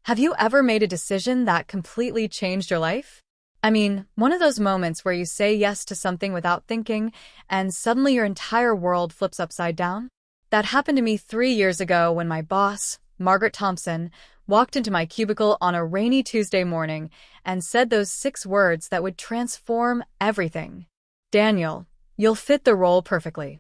Have you ever made a decision that completely changed your life? I mean, one of those moments where you say yes to something without thinking, and suddenly your entire world flips upside down? That happened to me 3 years ago when my boss, Margaret Thompson, walked into my cubicle on a rainy Tuesday morning and said those 6 words that would transform everything. Daniel, you'll fit the role perfectly.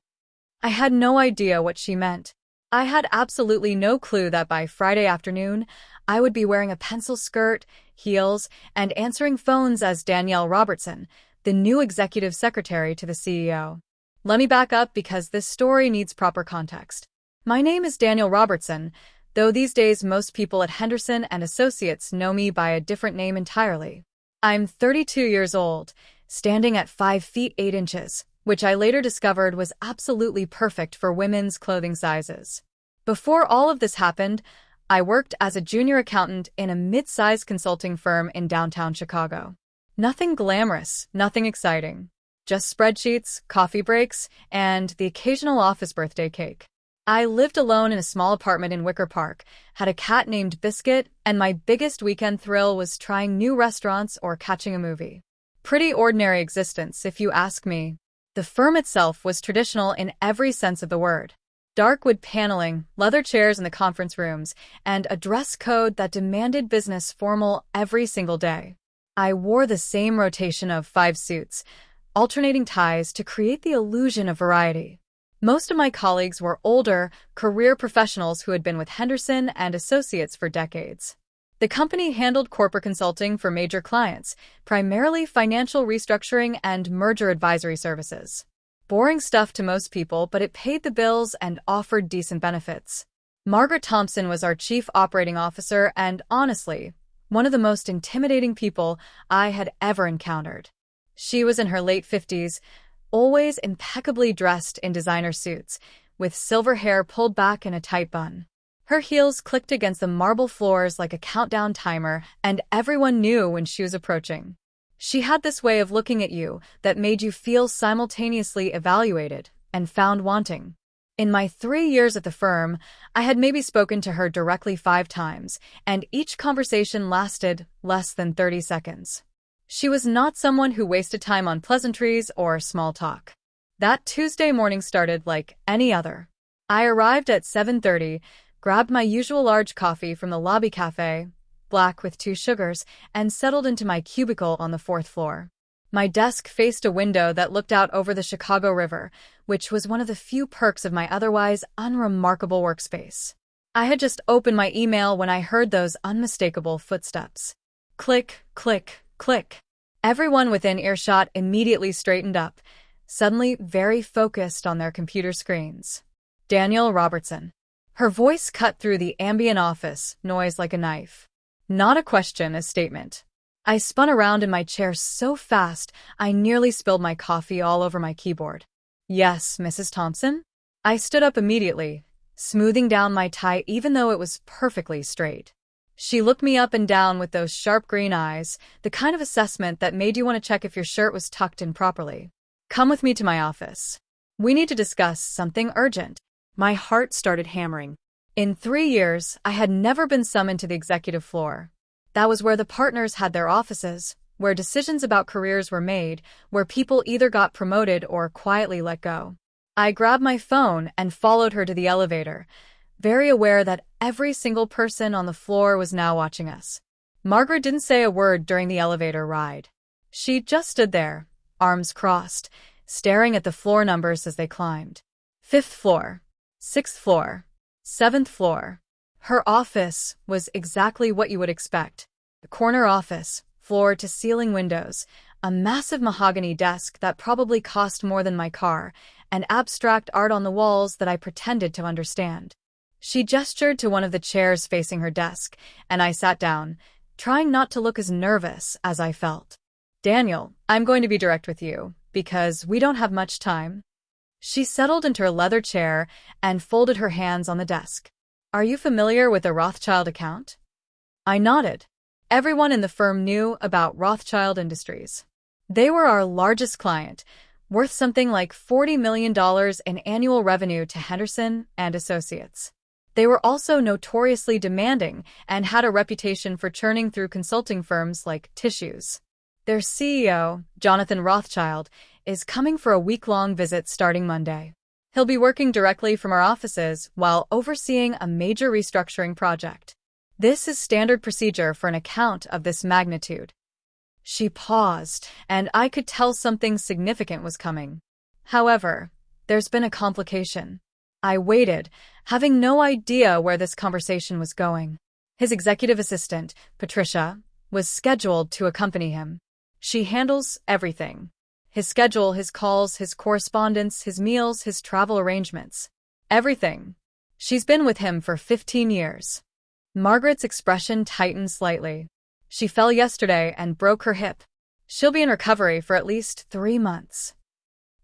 I had no idea what she meant. I had absolutely no clue that by Friday afternoon, I would be wearing a pencil skirt, heels, and answering phones as Danielle Robertson, the new executive secretary to the CEO. Let me back up because this story needs proper context. My name is Danielle Robertson, though these days most people at Henderson and Associates know me by a different name entirely. I'm 32 years old, standing at 5 feet 8 inches, which I later discovered was absolutely perfect for women's clothing sizes. Before all of this happened, I worked as a junior accountant in a mid-sized consulting firm in downtown Chicago. Nothing glamorous, nothing exciting. Just spreadsheets, coffee breaks, and the occasional office birthday cake. I lived alone in a small apartment in Wicker Park, had a cat named Biscuit, and my biggest weekend thrill was trying new restaurants or catching a movie. Pretty ordinary existence, if you ask me. The firm itself was traditional in every sense of the word. Dark wood paneling, leather chairs in the conference rooms, and a dress code that demanded business formal every single day. I wore the same rotation of 5 suits, alternating ties to create the illusion of variety. Most of my colleagues were older, career professionals who had been with Henderson and Associates for decades. The company handled corporate consulting for major clients, primarily financial restructuring and merger advisory services. Boring stuff to most people, but it paid the bills and offered decent benefits. Margaret Thompson was our chief operating officer and, honestly, one of the most intimidating people I had ever encountered. She was in her late 50s, always impeccably dressed in designer suits, with silver hair pulled back in a tight bun. Her heels clicked against the marble floors like a countdown timer, and everyone knew when she was approaching. She had this way of looking at you that made you feel simultaneously evaluated and found wanting. In my 3 years at the firm, I had maybe spoken to her directly 5 times, and each conversation lasted less than 30 seconds. She was not someone who wasted time on pleasantries or small talk. That Tuesday morning started like any other. I arrived at 7:30, grabbed my usual large coffee from the lobby cafe, black with 2 sugars, and settled into my cubicle on the 4th floor. My desk faced a window that looked out over the Chicago River, which was one of the few perks of my otherwise unremarkable workspace. I had just opened my email when I heard those unmistakable footsteps. Click, click, click. Everyone within earshot immediately straightened up, suddenly very focused on their computer screens. Danielle Robertson. Her voice cut through the ambient office noise like a knife. Not a question, a statement. I spun around in my chair so fast I nearly spilled my coffee all over my keyboard. Yes, Mrs. Thompson? I stood up immediately, smoothing down my tie even though it was perfectly straight. She looked me up and down with those sharp green eyes, the kind of assessment that made you want to check if your shirt was tucked in properly. Come with me to my office. We need to discuss something urgent. My heart started hammering. In 3 years, I had never been summoned to the executive floor. That was where the partners had their offices, where decisions about careers were made, where people either got promoted or quietly let go. I grabbed my phone and followed her to the elevator, very aware that every single person on the floor was now watching us. Margaret didn't say a word during the elevator ride. She just stood there, arms crossed, staring at the floor numbers as they climbed. 5th floor. 6th floor. 7th floor. Her office was exactly what you would expect. A corner office, floor-to-ceiling windows, a massive mahogany desk that probably cost more than my car, and abstract art on the walls that I pretended to understand. She gestured to one of the chairs facing her desk, and I sat down, trying not to look as nervous as I felt. Daniel, I'm going to be direct with you, because we don't have much time. She settled into her leather chair and folded her hands on the desk. Are you familiar with a Rothschild account? I nodded. Everyone in the firm knew about Rothschild Industries. They were our largest client, worth something like $40 million in annual revenue to Henderson and Associates. They were also notoriously demanding and had a reputation for churning through consulting firms like tissues. Their CEO, Jonathan Rothschild, is coming for a week-long visit starting Monday. He'll be working directly from our offices while overseeing a major restructuring project. This is standard procedure for an account of this magnitude. She paused, and I could tell something significant was coming. However, there's been a complication. I waited, having no idea where this conversation was going. His executive assistant, Patricia, was scheduled to accompany him. She handles everything. His schedule, his calls, his correspondence, his meals, his travel arrangements. Everything. She's been with him for 15 years. Margaret's expression tightened slightly. She fell yesterday and broke her hip. She'll be in recovery for at least 3 months.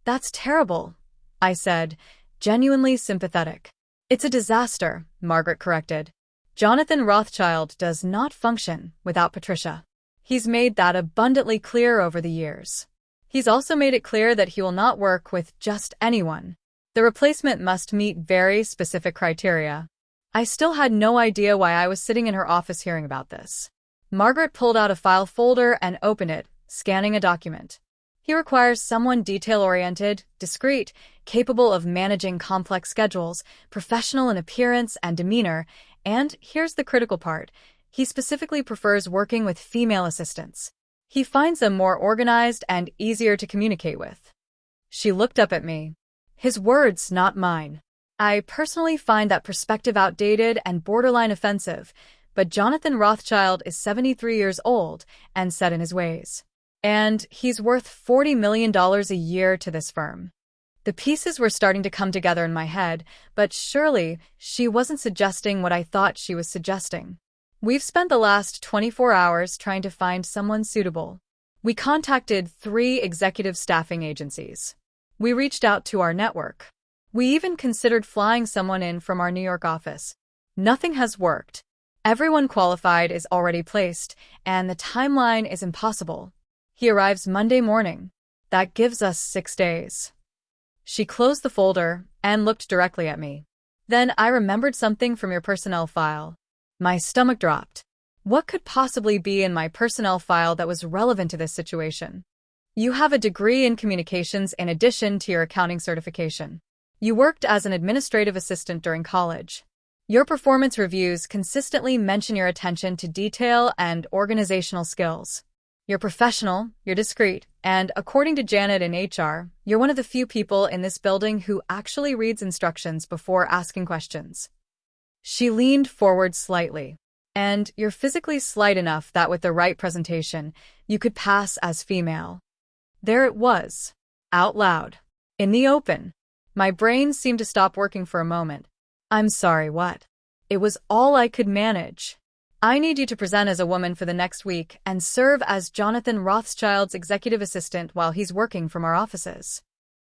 That's terrible, I said, genuinely sympathetic. It's a disaster, Margaret corrected. Jonathan Rothschild does not function without Patricia. He's made that abundantly clear over the years. He's also made it clear that he will not work with just anyone. The replacement must meet very specific criteria. I still had no idea why I was sitting in her office hearing about this. Margaret pulled out a file folder and opened it, scanning a document. He requires someone detail-oriented, discreet, capable of managing complex schedules, professional in appearance and demeanor, and here's the critical part. He specifically prefers working with female assistants. He finds them more organized and easier to communicate with. She looked up at me. His words, not mine. I personally find that perspective outdated and borderline offensive, but Jonathan Rothschild is 73 years old and set in his ways. And he's worth $40 million a year to this firm. The pieces were starting to come together in my head, but surely she wasn't suggesting what I thought she was suggesting. We've spent the last 24 hours trying to find someone suitable. We contacted 3 executive staffing agencies. We reached out to our network. We even considered flying someone in from our New York office. Nothing has worked. Everyone qualified is already placed, and the timeline is impossible. He arrives Monday morning. That gives us 6 days. She closed the folder and looked directly at me. Then I remembered something from your personnel file. My stomach dropped. What could possibly be in my personnel file that was relevant to this situation? You have a degree in communications in addition to your accounting certification. You worked as an administrative assistant during college. Your performance reviews consistently mention your attention to detail and organizational skills. You're professional, you're discreet, and according to Janet in HR, you're one of the few people in this building who actually reads instructions before asking questions. She leaned forward slightly. And you're physically slight enough that with the right presentation, you could pass as female. There it was, out loud, in the open. My brain seemed to stop working for a moment. I'm sorry, what? It was all I could manage. I need you to present as a woman for the next week and serve as Jonathan Rothschild's executive assistant while he's working from our offices.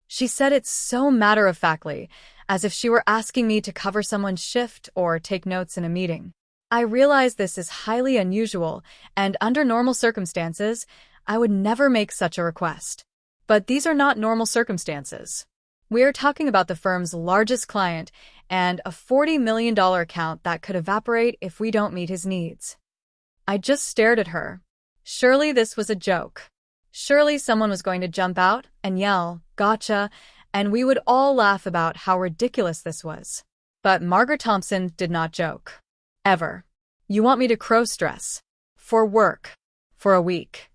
She said it so matter-of-factly, as if she were asking me to cover someone's shift or take notes in a meeting. I realize this is highly unusual, and under normal circumstances, I would never make such a request. But these are not normal circumstances. We are talking about the firm's largest client and a $40 million account that could evaporate if we don't meet his needs. I just stared at her. Surely this was a joke. Surely someone was going to jump out and yell, "Gotcha," and we would all laugh about how ridiculous this was. But Margaret Thompson did not joke. Ever. You want me to cross-dress? For work. For a week.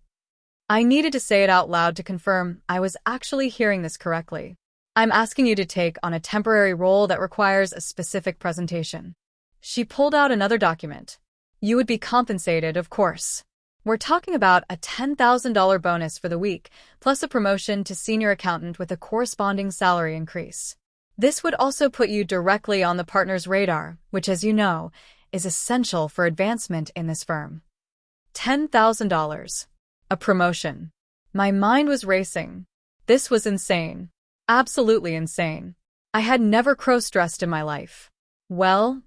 I needed to say it out loud to confirm I was actually hearing this correctly. I'm asking you to take on a temporary role that requires a specific presentation. She pulled out another document. You would be compensated, of course. We're talking about a $10,000 bonus for the week, plus a promotion to senior accountant with a corresponding salary increase. This would also put you directly on the partner's radar, which, as you know, is essential for advancement in this firm. $10,000. A promotion. My mind was racing. This was insane. Absolutely insane. I had never cross-dressed in my life. Well,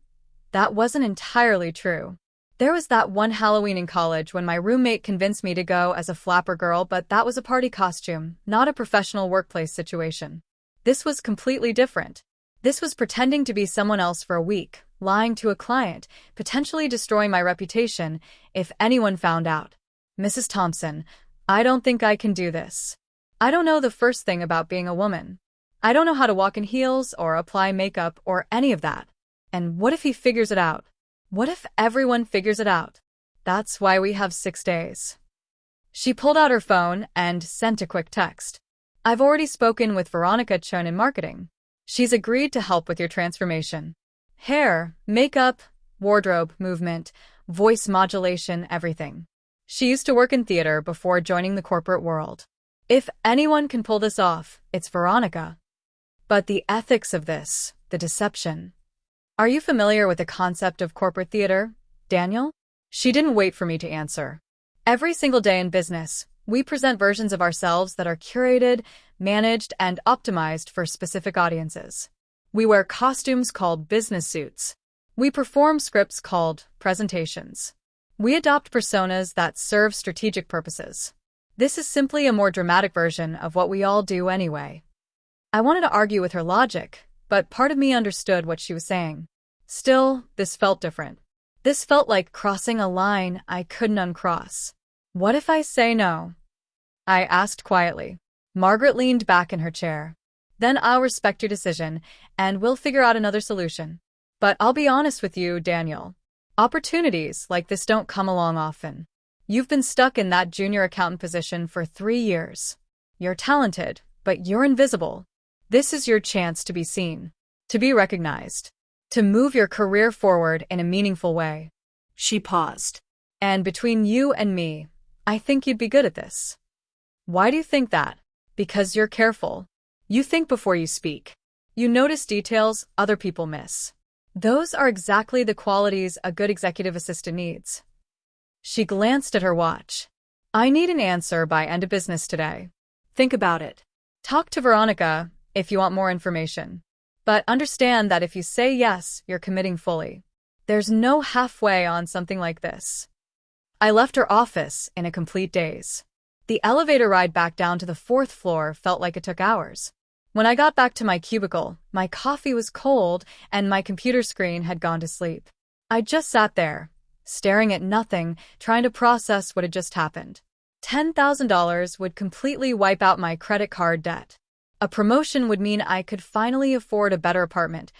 that wasn't entirely true. There was that one Halloween in college when my roommate convinced me to go as a flapper girl, but that was a party costume, not a professional workplace situation. This was completely different. This was pretending to be someone else for a week, lying to a client, potentially destroying my reputation if anyone found out. Mrs. Thompson, I don't think I can do this. I don't know the first thing about being a woman. I don't know how to walk in heels or apply makeup or any of that. And what if he figures it out? What if everyone figures it out? That's why we have 6 days. She pulled out her phone and sent a quick text. I've already spoken with Veronica Chun in marketing. She's agreed to help with your transformation. Hair, makeup, wardrobe, movement, voice modulation, everything. She used to work in theater before joining the corporate world. If anyone can pull this off, it's Veronica. But the ethics of this, the deception. Are you familiar with the concept of corporate theater, Daniel? She didn't wait for me to answer. Every single day in business, we present versions of ourselves that are curated, managed, and optimized for specific audiences. We wear costumes called business suits. We perform scripts called presentations. We adopt personas that serve strategic purposes. This is simply a more dramatic version of what we all do anyway. I wanted to argue with her logic, but part of me understood what she was saying. Still, this felt different. This felt like crossing a line I couldn't uncross. What if I say no? I asked quietly. Margaret leaned back in her chair. Then I'll respect your decision, and we'll figure out another solution. But I'll be honest with you, Daniel. Opportunities like this don't come along often. You've been stuck in that junior accountant position for 3 years. You're talented, but you're invisible. This is your chance to be seen, to be recognized, to move your career forward in a meaningful way. She paused. And between you and me, I think you'd be good at this. Why do you think that? Because you're careful. You think before you speak. You notice details other people miss. Those are exactly the qualities a good executive assistant needs. She glanced at her watch. I need an answer by end of business today. Think about it. Talk to Veronica if you want more information. But understand that if you say yes, you're committing fully. There's no halfway on something like this. I left her office in a complete daze. The elevator ride back down to the 4th floor felt like it took hours. When I got back to my cubicle, my coffee was cold and my computer screen had gone to sleep. I just sat there, staring at nothing, trying to process what had just happened. $10,000 would completely wipe out my credit card debt. A promotion would mean I could finally afford a better apartment,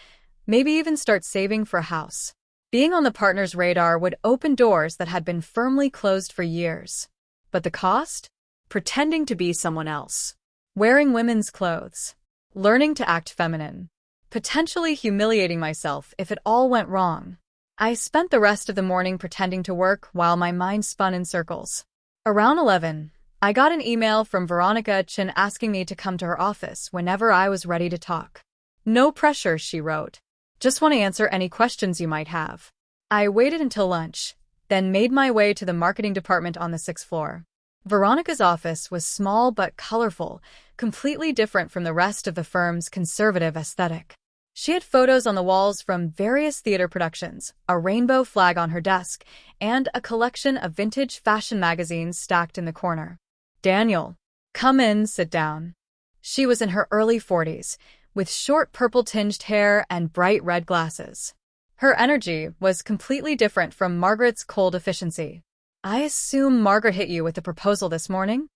maybe even start saving for a house. Being on the partner's radar would open doors that had been firmly closed for years. But the cost? Pretending to be someone else. Wearing women's clothes. Learning to act feminine. Potentially humiliating myself if it all went wrong. I spent the rest of the morning pretending to work while my mind spun in circles. Around 11, I got an email from Veronica Chun asking me to come to her office whenever I was ready to talk. No pressure, she wrote. Just want to answer any questions you might have. I waited until lunch, then made my way to the marketing department on the 6th floor. Veronica's office was small but colorful, completely different from the rest of the firm's conservative aesthetic. She had photos on the walls from various theater productions, a rainbow flag on her desk, and a collection of vintage fashion magazines stacked in the corner. Daniel, come in, sit down. She was in her early 40s, with short purple-tinged hair and bright red glasses. Her energy was completely different from Margaret's cold efficiency. I assume Margaret hit you with the proposal this morning?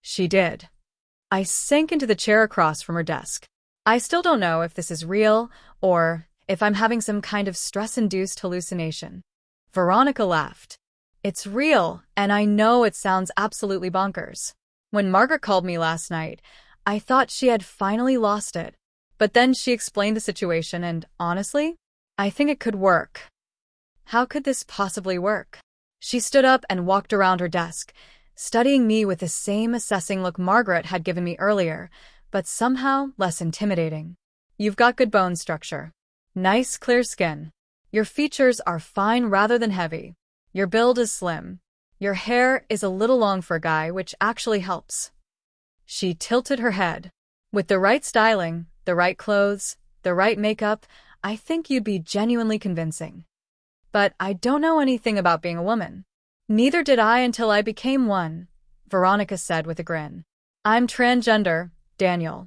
She did. I sank into the chair across from her desk. I still don't know if this is real or if I'm having some kind of stress-induced hallucination. Veronica laughed. It's real, and I know it sounds absolutely bonkers. When Margaret called me last night, I thought she had finally lost it. But then she explained the situation, and honestly, I think it could work. How could this possibly work? She stood up and walked around her desk, studying me with the same assessing look Margaret had given me earlier, but somehow less intimidating. You've got good bone structure. Nice, clear skin. Your features are fine rather than heavy. Your build is slim. Your hair is a little long for a guy, which actually helps. She tilted her head. With the right styling, the right clothes, the right makeup, I think you'd be genuinely convincing. But I don't know anything about being a woman. Neither did I until I became one, Veronica said with a grin. I'm transgender, Daniel.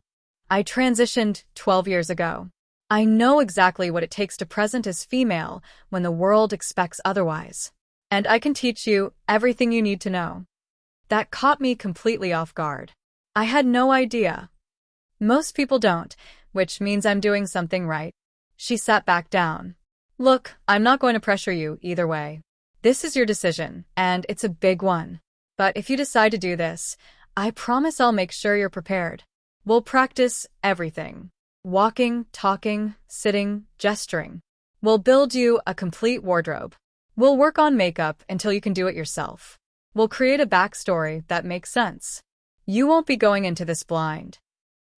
I transitioned 12 years ago. I know exactly what it takes to present as female when the world expects otherwise. And I can teach you everything you need to know. That caught me completely off guard. I had no idea. Most people don't, which means I'm doing something right. She sat back down. Look, I'm not going to pressure you either way. This is your decision, and it's a big one. But if you decide to do this, I promise I'll make sure you're prepared. We'll practice everything. Walking, talking, sitting, gesturing. We'll build you a complete wardrobe. We'll work on makeup until you can do it yourself. We'll create a backstory that makes sense. You won't be going into this blind.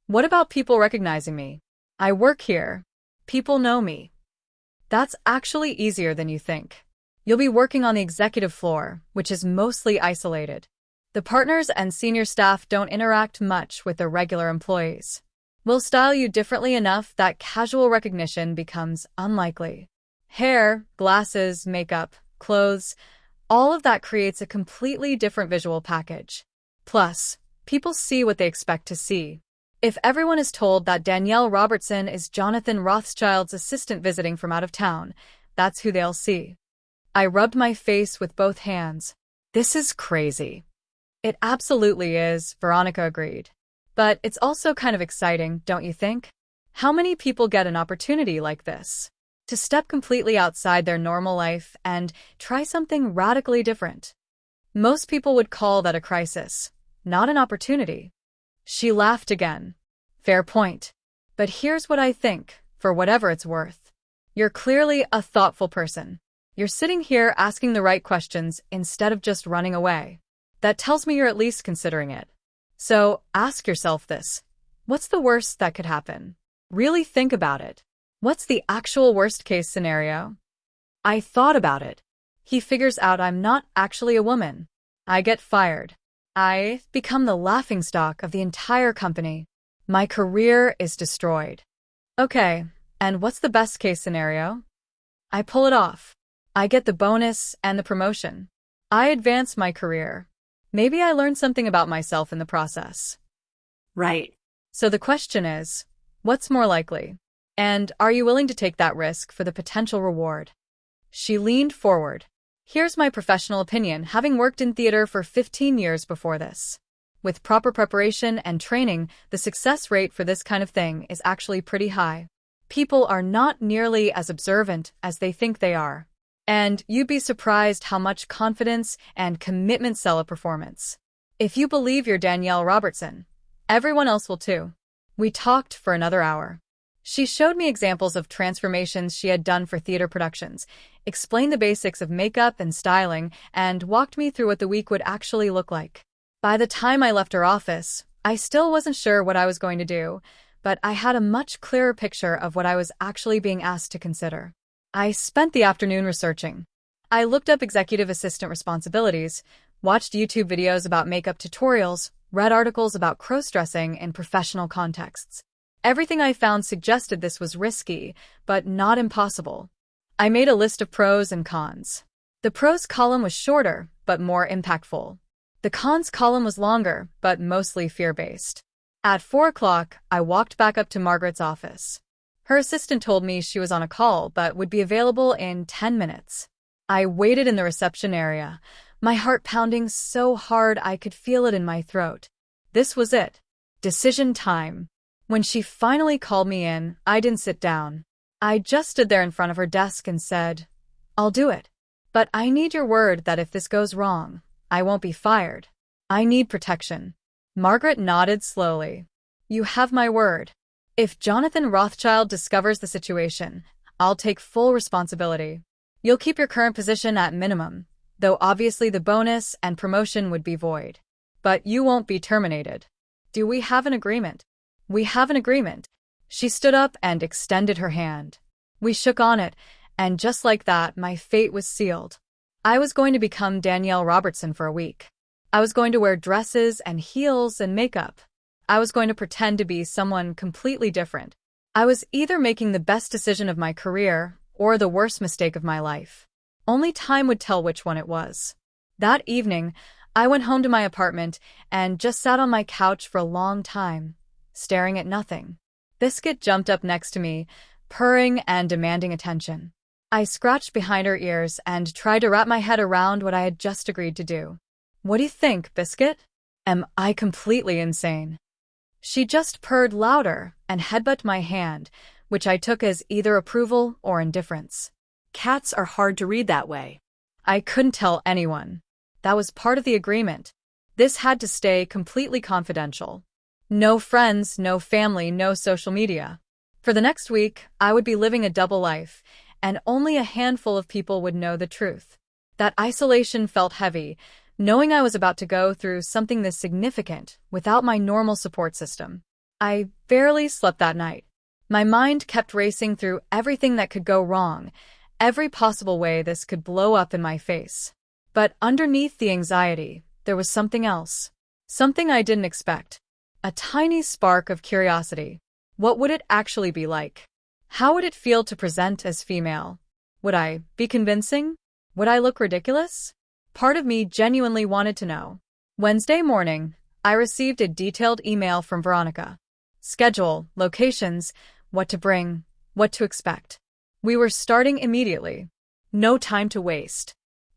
What about people recognizing me? I work here. People know me. That's actually easier than you think. You'll be working on the executive floor, which is mostly isolated. The partners and senior staff don't interact much with the regular employees. We'll style you differently enough that casual recognition becomes unlikely. Hair, glasses, makeup, clothes, all of that creates a completely different visual package. Plus, people see what they expect to see. If everyone is told that Danielle Robertson is Jonathan Rothschild's assistant visiting from out of town, that's who they'll see. I rubbed my face with both hands. This is crazy. It absolutely is, Veronica agreed. But it's also kind of exciting, don't you think? How many people get an opportunity like this? To step completely outside their normal life and try something radically different. Most people would call that a crisis, not an opportunity. She laughed again. Fair point. But here's what I think, for whatever it's worth. You're clearly a thoughtful person. You're sitting here asking the right questions instead of just running away. That tells me you're at least considering it. So, ask yourself this. What's the worst that could happen? Really think about it. What's the actual worst-case scenario? I thought about it. He figures out I'm not actually a woman. I get fired. I become the laughingstock of the entire company. My career is destroyed. Okay, and what's the best-case scenario? I pull it off. I get the bonus and the promotion. I advance my career. Maybe I learn something about myself in the process. Right. So the question is, what's more likely? And are you willing to take that risk for the potential reward? She leaned forward. Here's my professional opinion, having worked in theater for 15 years before this. With proper preparation and training, the success rate for this kind of thing is actually pretty high. People are not nearly as observant as they think they are. And you'd be surprised how much confidence and commitment sell a performance. If you believe you're Danielle Robertson, everyone else will too. We talked for another hour. She showed me examples of transformations she had done for theater productions, explained the basics of makeup and styling, and walked me through what the week would actually look like. By the time I left her office, I still wasn't sure what I was going to do, but I had a much clearer picture of what I was actually being asked to consider. I spent the afternoon researching. I looked up executive assistant responsibilities, watched YouTube videos about makeup tutorials, read articles about crossdressing in professional contexts. Everything I found suggested this was risky, but not impossible. I made a list of pros and cons. The pros column was shorter, but more impactful. The cons column was longer, but mostly fear-based. At 4 o'clock, I walked back up to Margaret's office. Her assistant told me she was on a call, but would be available in 10 minutes. I waited in the reception area, my heart pounding so hard I could feel it in my throat. This was it. Decision time. When she finally called me in, I didn't sit down. I just stood there in front of her desk and said, "I'll do it. But I need your word that if this goes wrong, I won't be fired. I need protection." Margaret nodded slowly. "You have my word. If Jonathan Rothschild discovers the situation, I'll take full responsibility. You'll keep your current position at minimum, though obviously the bonus and promotion would be void. But you won't be terminated. Do we have an agreement?" "We have an agreement." She stood up and extended her hand. We shook on it, and just like that, my fate was sealed. I was going to become Danielle Robertson for a week. I was going to wear dresses and heels and makeup. I was going to pretend to be someone completely different. I was either making the best decision of my career or the worst mistake of my life. Only time would tell which one it was. That evening, I went home to my apartment and just sat on my couch for a long time, staring at nothing. Biscuit jumped up next to me, purring and demanding attention. I scratched behind her ears and tried to wrap my head around what I had just agreed to do. "What do you think, Biscuit? Am I completely insane?" She just purred louder and headbutted my hand, which I took as either approval or indifference. Cats are hard to read that way. I couldn't tell anyone. That was part of the agreement. This had to stay completely confidential. No friends, no family, no social media. For the next week, I would be living a double life, and only a handful of people would know the truth. That isolation felt heavy, knowing I was about to go through something this significant without my normal support system. I barely slept that night. My mind kept racing through everything that could go wrong, every possible way this could blow up in my face. But underneath the anxiety, there was something else. Something I didn't expect. A tiny spark of curiosity. What would it actually be like? How would it feel to present as female? Would I be convincing? Would I look ridiculous? Part of me genuinely wanted to know. Wednesday morning, I received a detailed email from Veronica. Schedule, locations, what to bring, what to expect. We were starting immediately. No time to waste.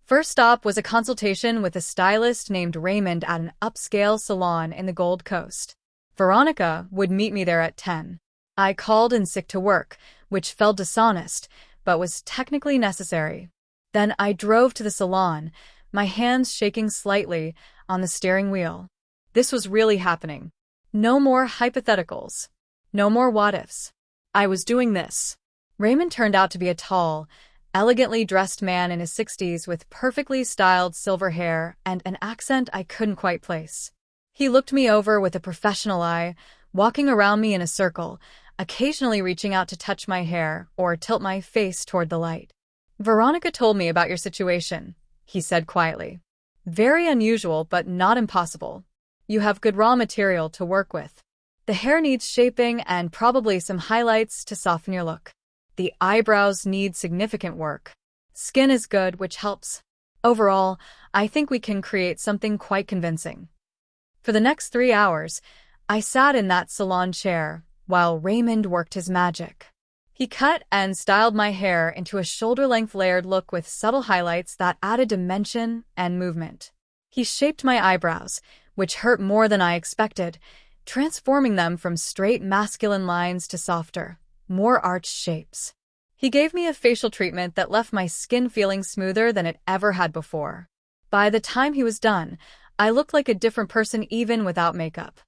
First stop was a consultation with a stylist named Raymond at an upscale salon in the Gold Coast. Veronica would meet me there at 10. I called in sick to work, which felt dishonest, but was technically necessary. Then I drove to the salon, my hands shaking slightly on the steering wheel. This was really happening. No more hypotheticals. No more what-ifs. I was doing this. Raymond turned out to be a tall, elegantly dressed man in his 60s with perfectly styled silver hair and an accent I couldn't quite place. He looked me over with a professional eye, walking around me in a circle, occasionally reaching out to touch my hair or tilt my face toward the light. "Veronica told me about your situation," he said quietly. "Very unusual, but not impossible. You have good raw material to work with. The hair needs shaping and probably some highlights to soften your look. The eyebrows need significant work. Skin is good, which helps. Overall, I think we can create something quite convincing." For the next 3 hours, I sat in that salon chair while Raymond worked his magic. He cut and styled my hair into a shoulder-length layered look with subtle highlights that added dimension and movement. He shaped my eyebrows, which hurt more than I expected, transforming them from straight masculine lines to softer, more arched shapes. He gave me a facial treatment that left my skin feeling smoother than it ever had before. By the time he was done, I looked like a different person even without makeup.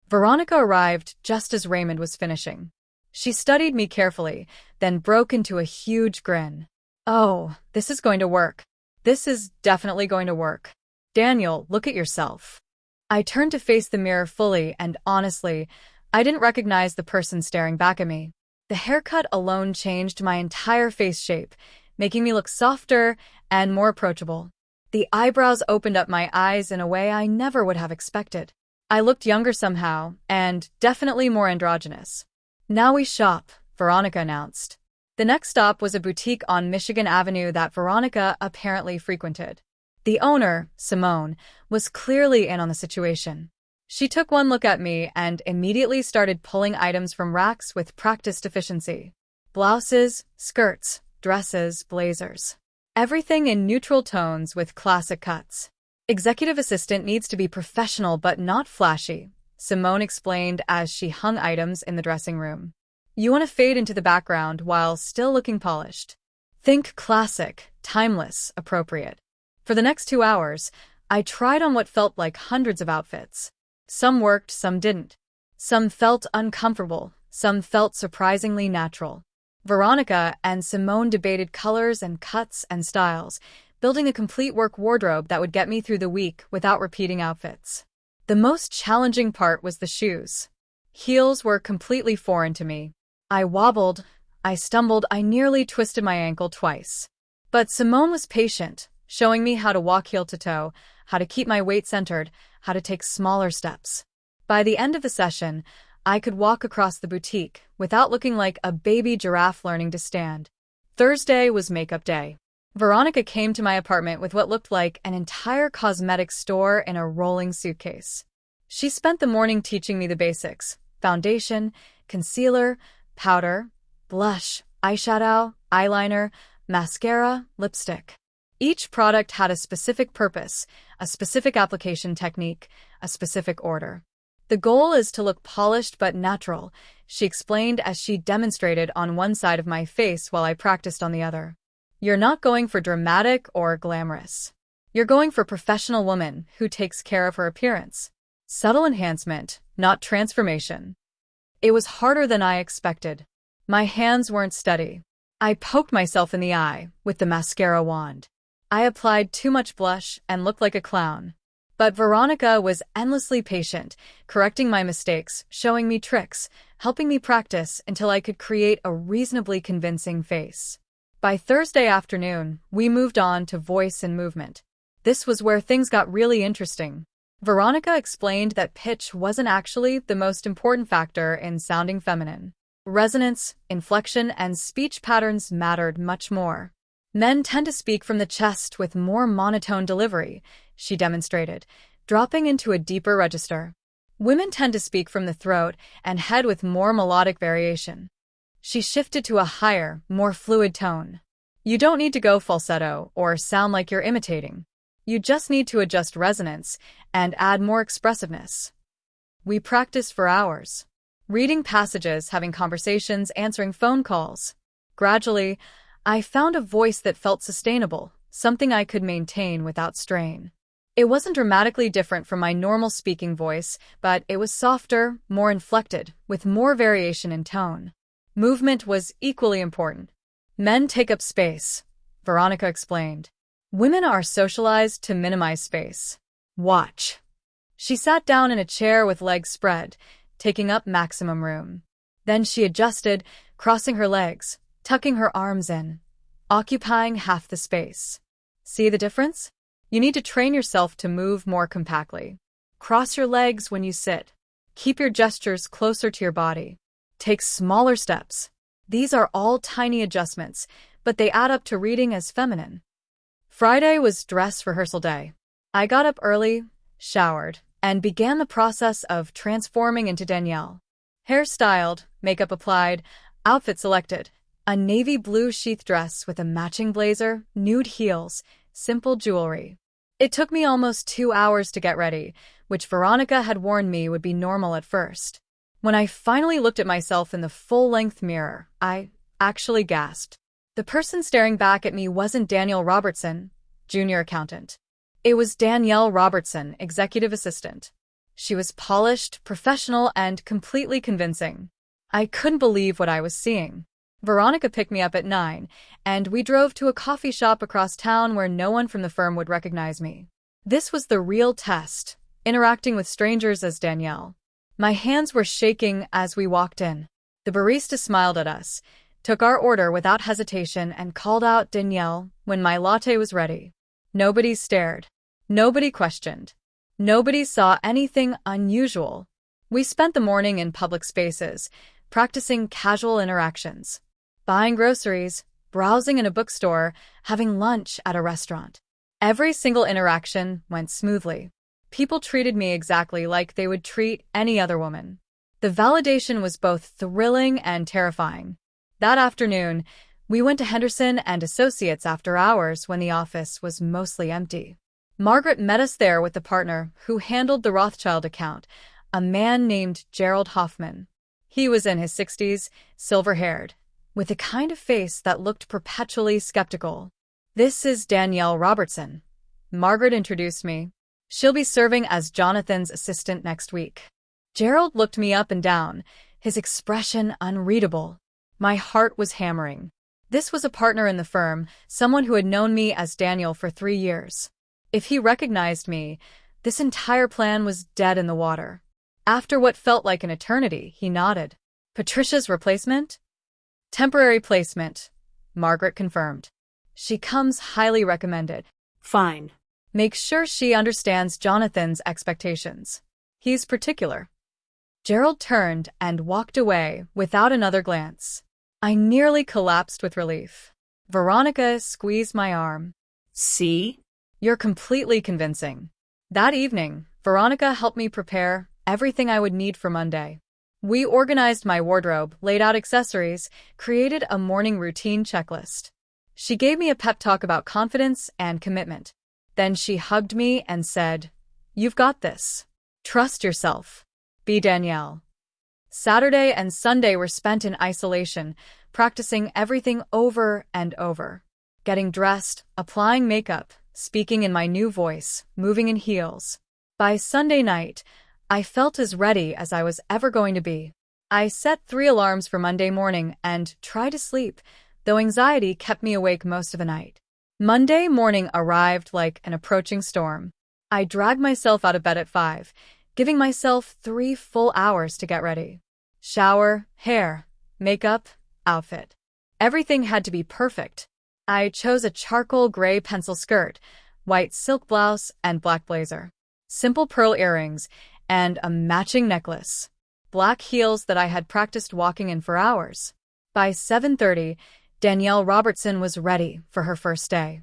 Veronica arrived just as Raymond was finishing. She studied me carefully, then broke into a huge grin. "Oh, this is going to work. This is definitely going to work. Daniel, look at yourself." I turned to face the mirror fully, and honestly, I didn't recognize the person staring back at me. The haircut alone changed my entire face shape, making me look softer and more approachable. The eyebrows opened up my eyes in a way I never would have expected. I looked younger somehow, and definitely more androgynous. "Now we shop," Veronica announced. The next stop was a boutique on Michigan Avenue that Veronica apparently frequented. The owner, Simone, was clearly in on the situation. She took one look at me and immediately started pulling items from racks with practiced efficiency. Blouses, skirts, dresses, blazers. Everything in neutral tones with classic cuts. "Executive assistant needs to be professional but not flashy," Simone explained as she hung items in the dressing room. "You want to fade into the background while still looking polished. Think classic, timeless, appropriate." For the next 2 hours, I tried on what felt like hundreds of outfits. Some worked, some didn't. Some felt uncomfortable, some felt surprisingly natural. Veronica and Simone debated colors and cuts and styles, building a complete work wardrobe that would get me through the week without repeating outfits. The most challenging part was the shoes. Heels were completely foreign to me. I wobbled, I stumbled, I nearly twisted my ankle twice. But Simone was patient, showing me how to walk heel to toe, how to keep my weight centered, how to take smaller steps. By the end of the session, I could walk across the boutique without looking like a baby giraffe learning to stand. Thursday was makeup day. Veronica came to my apartment with what looked like an entire cosmetics store in a rolling suitcase. She spent the morning teaching me the basics: foundation, concealer, powder, blush, eyeshadow, eyeliner, mascara, lipstick. Each product had a specific purpose, a specific application technique, a specific order. The goal is to look polished but natural, she explained as she demonstrated on one side of my face while I practiced on the other. You're not going for dramatic or glamorous. You're going for a professional woman who takes care of her appearance. Subtle enhancement, not transformation. It was harder than I expected. My hands weren't steady. I poked myself in the eye with the mascara wand. I applied too much blush and looked like a clown. But Veronica was endlessly patient, correcting my mistakes, showing me tricks, helping me practice until I could create a reasonably convincing face. By Thursday afternoon, we moved on to voice and movement. This was where things got really interesting. Veronica explained that pitch wasn't actually the most important factor in sounding feminine. Resonance, inflection, and speech patterns mattered much more. Men tend to speak from the chest with more monotone delivery, she demonstrated, dropping into a deeper register. Women tend to speak from the throat and head with more melodic variation. She shifted to a higher, more fluid tone. You don't need to go falsetto or sound like you're imitating. You just need to adjust resonance and add more expressiveness. We practiced for hours. Reading passages, having conversations, answering phone calls. Gradually, I found a voice that felt sustainable, something I could maintain without strain. It wasn't dramatically different from my normal speaking voice, but it was softer, more inflected, with more variation in tone. Movement was equally important. Men take up space, Veronica explained. Women are socialized to minimize space. Watch. She sat down in a chair with legs spread, taking up maximum room. Then she adjusted, crossing her legs, tucking her arms in, occupying half the space. See the difference? You need to train yourself to move more compactly. Cross your legs when you sit. Keep your gestures closer to your body. Take smaller steps. These are all tiny adjustments, but they add up to reading as feminine. Friday was dress rehearsal day. I got up early, showered, and began the process of transforming into Danielle. Hair styled, makeup applied, outfit selected. A navy blue sheath dress with a matching blazer, nude heels, simple jewelry. It took me almost 2 hours to get ready, which Veronica had warned me would be normal at first. When I finally looked at myself in the full-length mirror, I actually gasped. The person staring back at me wasn't Danielle Robertson, junior accountant. It was Danielle Robertson, executive assistant. She was polished, professional, and completely convincing. I couldn't believe what I was seeing. Veronica picked me up at 9, and we drove to a coffee shop across town where no one from the firm would recognize me. This was the real test, interacting with strangers as Danielle. My hands were shaking as we walked in. The barista smiled at us, took our order without hesitation, and called out Danielle when my latte was ready. Nobody stared. Nobody questioned. Nobody saw anything unusual. We spent the morning in public spaces, practicing casual interactions. Buying groceries, browsing in a bookstore, having lunch at a restaurant. Every single interaction went smoothly. People treated me exactly like they would treat any other woman. The validation was both thrilling and terrifying. That afternoon, we went to Henderson and Associates after hours when the office was mostly empty. Margaret met us there with the partner who handled the Rothschild account, a man named Gerald Hoffman. He was in his 60s, silver-haired, with a kind of face that looked perpetually skeptical. This is Danielle Robertson. Margaret introduced me. She'll be serving as Jonathan's assistant next week. Gerald looked me up and down, his expression unreadable. My heart was hammering. This was a partner in the firm, someone who had known me as Daniel for 3 years. If he recognized me, this entire plan was dead in the water. After what felt like an eternity, he nodded. Patricia's replacement? Temporary placement, Margaret confirmed. She comes highly recommended. Fine. Make sure she understands Jonathan's expectations. He's particular. Gerald turned and walked away without another glance. I nearly collapsed with relief. Veronica squeezed my arm. See? You're completely convincing. That evening, Veronica helped me prepare everything I would need for Monday. We organized my wardrobe, laid out accessories, created a morning routine checklist. She gave me a pep talk about confidence and commitment. Then she hugged me and said, "You've got this. Trust yourself. Be Danielle." Saturday and Sunday were spent in isolation, practicing everything over and over. Getting dressed, applying makeup, speaking in my new voice, moving in heels. By Sunday night, I felt as ready as I was ever going to be. I set 3 alarms for Monday morning and tried to sleep, though anxiety kept me awake most of the night. Monday morning arrived like an approaching storm. I dragged myself out of bed at 5, giving myself 3 full hours to get ready. Shower, hair, makeup, outfit. Everything had to be perfect. I chose a charcoal gray pencil skirt, white silk blouse, and black blazer. Simple pearl earrings, and a matching necklace. Black heels that I had practiced walking in for hours. By 7:30, Danielle Robertson was ready for her first day.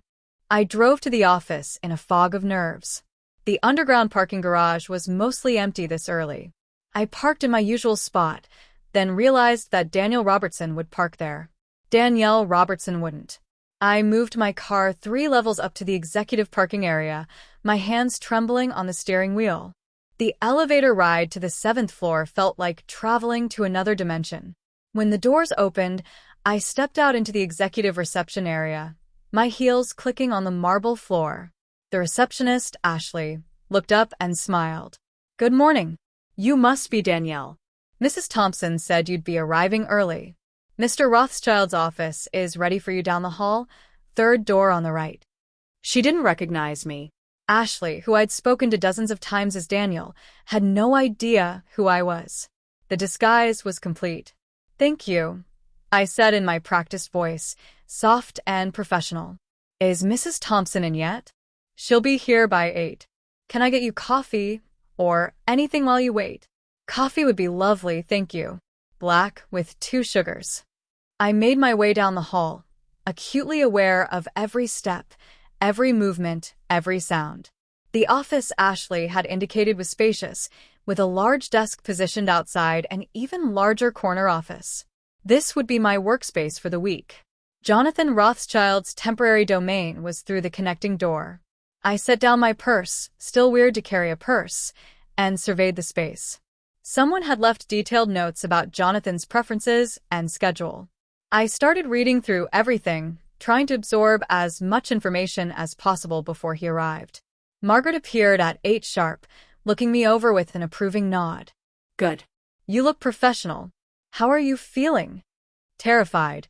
I drove to the office in a fog of nerves. The underground parking garage was mostly empty this early. I parked in my usual spot, then realized that Danielle Robertson would park there. Danielle Robertson wouldn't. I moved my car 3 levels up to the executive parking area, my hands trembling on the steering wheel. The elevator ride to the 7th floor felt like traveling to another dimension. When the doors opened, I stepped out into the executive reception area, my heels clicking on the marble floor. The receptionist, Ashley, looked up and smiled. "Good morning. You must be Danielle. Mrs. Thompson said you'd be arriving early. Mr. Rothschild's office is ready for you down the hall, 3rd door on the right." She didn't recognize me. Ashley, who I'd spoken to dozens of times as Daniel, had no idea who I was. The disguise was complete. "Thank you," I said in my practiced voice, soft and professional. "Is Mrs. Thompson in yet?" "She'll be here by 8. Can I get you coffee or anything while you wait?" "Coffee would be lovely, thank you. Black with 2 sugars." I made my way down the hall, acutely aware of every step, every movement, every sound. The office Ashley had indicated was spacious, with a large desk positioned outside an even larger corner office. This would be my workspace for the week. Jonathan Rothschild's temporary domain was through the connecting door. I set down my purse, still weird to carry a purse, and surveyed the space. Someone had left detailed notes about Jonathan's preferences and schedule. I started reading through everything, trying to absorb as much information as possible before he arrived. Margaret appeared at 8 sharp, looking me over with an approving nod. "Good. You look professional. How are you feeling?" "Terrified,"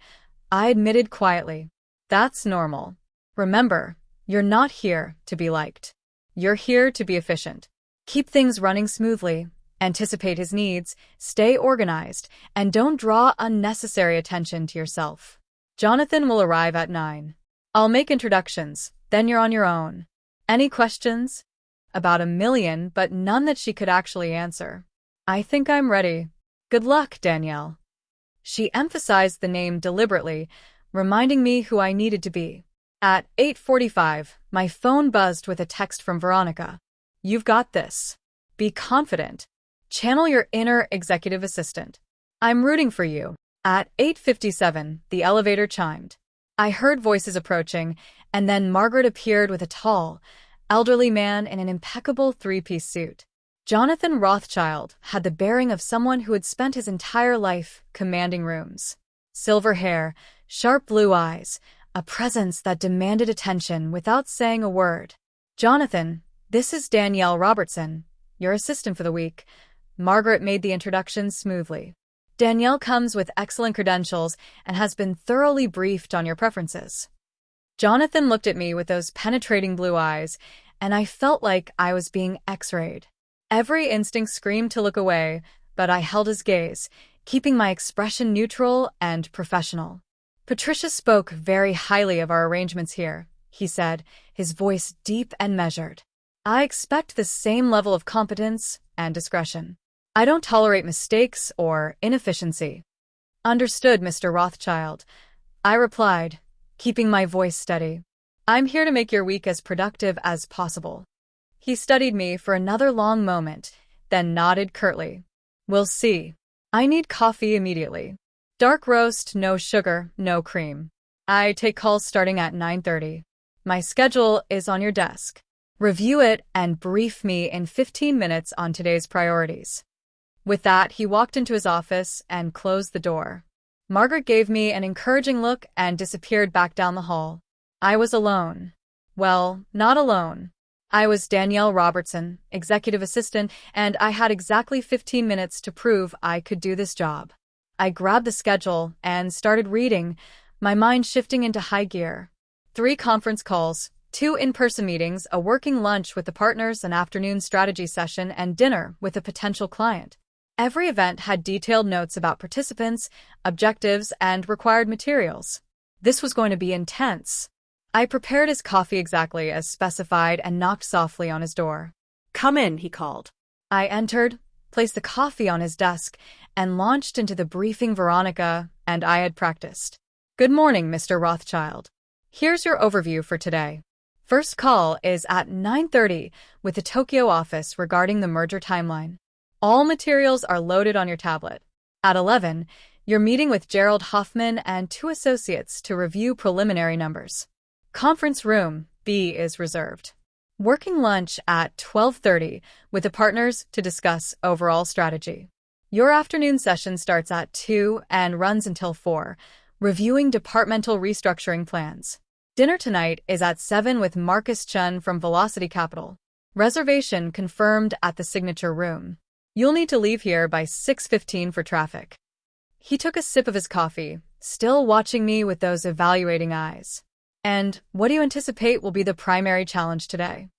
I admitted quietly. "That's normal. Remember, you're not here to be liked. You're here to be efficient. Keep things running smoothly. Anticipate his needs, stay organized, and don't draw unnecessary attention to yourself. Jonathan will arrive at 9. I'll make introductions, then you're on your own." "Any questions?" About 1,000,000, but none that she could actually answer. "I think I'm ready. Good luck, Danielle." She emphasized the name deliberately, reminding me who I needed to be. At 8:45, my phone buzzed with a text from Veronica. "You've got this. Be confident. Channel your inner executive assistant. I'm rooting for you." At 8:57, the elevator chimed. I heard voices approaching, and then Margaret appeared with a tall, elderly man in an impeccable 3-piece suit. Jonathan Rothschild had the bearing of someone who had spent his entire life commanding rooms. Silver hair, sharp blue eyes, a presence that demanded attention without saying a word. "Jonathan, this is Danielle Robertson, your assistant for the week." Margaret made the introduction smoothly. "Danielle comes with excellent credentials and has been thoroughly briefed on your preferences." Jonathan looked at me with those penetrating blue eyes, and I felt like I was being X-rayed. Every instinct screamed to look away, but I held his gaze, keeping my expression neutral and professional. "Patricia spoke very highly of our arrangements here," he said, his voice deep and measured. "I expect the same level of competence and discretion. I don't tolerate mistakes or inefficiency." "Understood, Mr. Rothschild," I replied, keeping my voice steady. "I'm here to make your week as productive as possible." He studied me for another long moment, then nodded curtly. "We'll see." I need coffee immediately. Dark roast, no sugar, no cream. I take calls starting at 9:30. My schedule is on your desk. Review it and brief me in 15 minutes on today's priorities. With that, he walked into his office and closed the door. Margaret gave me an encouraging look and disappeared back down the hall. I was alone. Well, not alone. I was Danielle Robertson, executive assistant, and I had exactly 15 minutes to prove I could do this job. I grabbed the schedule and started reading, my mind shifting into high gear. 3 conference calls, 2 in-person meetings, a working lunch with the partners, an afternoon strategy session, and dinner with a potential client. Every event had detailed notes about participants, objectives, and required materials. This was going to be intense. I prepared his coffee exactly as specified and knocked softly on his door. "Come in," he called. I entered, placed the coffee on his desk, and launched into the briefing Veronica and I had practiced. "Good morning, Mr. Rothschild. Here's your overview for today. First call is at 9:30 with the Tokyo office regarding the merger timeline. All materials are loaded on your tablet. At 11, you're meeting with Gerald Hoffman and 2 associates to review preliminary numbers. Conference room B is reserved. Working lunch at 12:30 with the partners to discuss overall strategy. Your afternoon session starts at 2 and runs until 4, reviewing departmental restructuring plans. Dinner tonight is at 7 with Marcus Chun from Velocity Capital. Reservation confirmed at the signature room. You'll need to leave here by 6:15 for traffic." He took a sip of his coffee, still watching me with those evaluating eyes. "And what do you anticipate will be the primary challenge today?"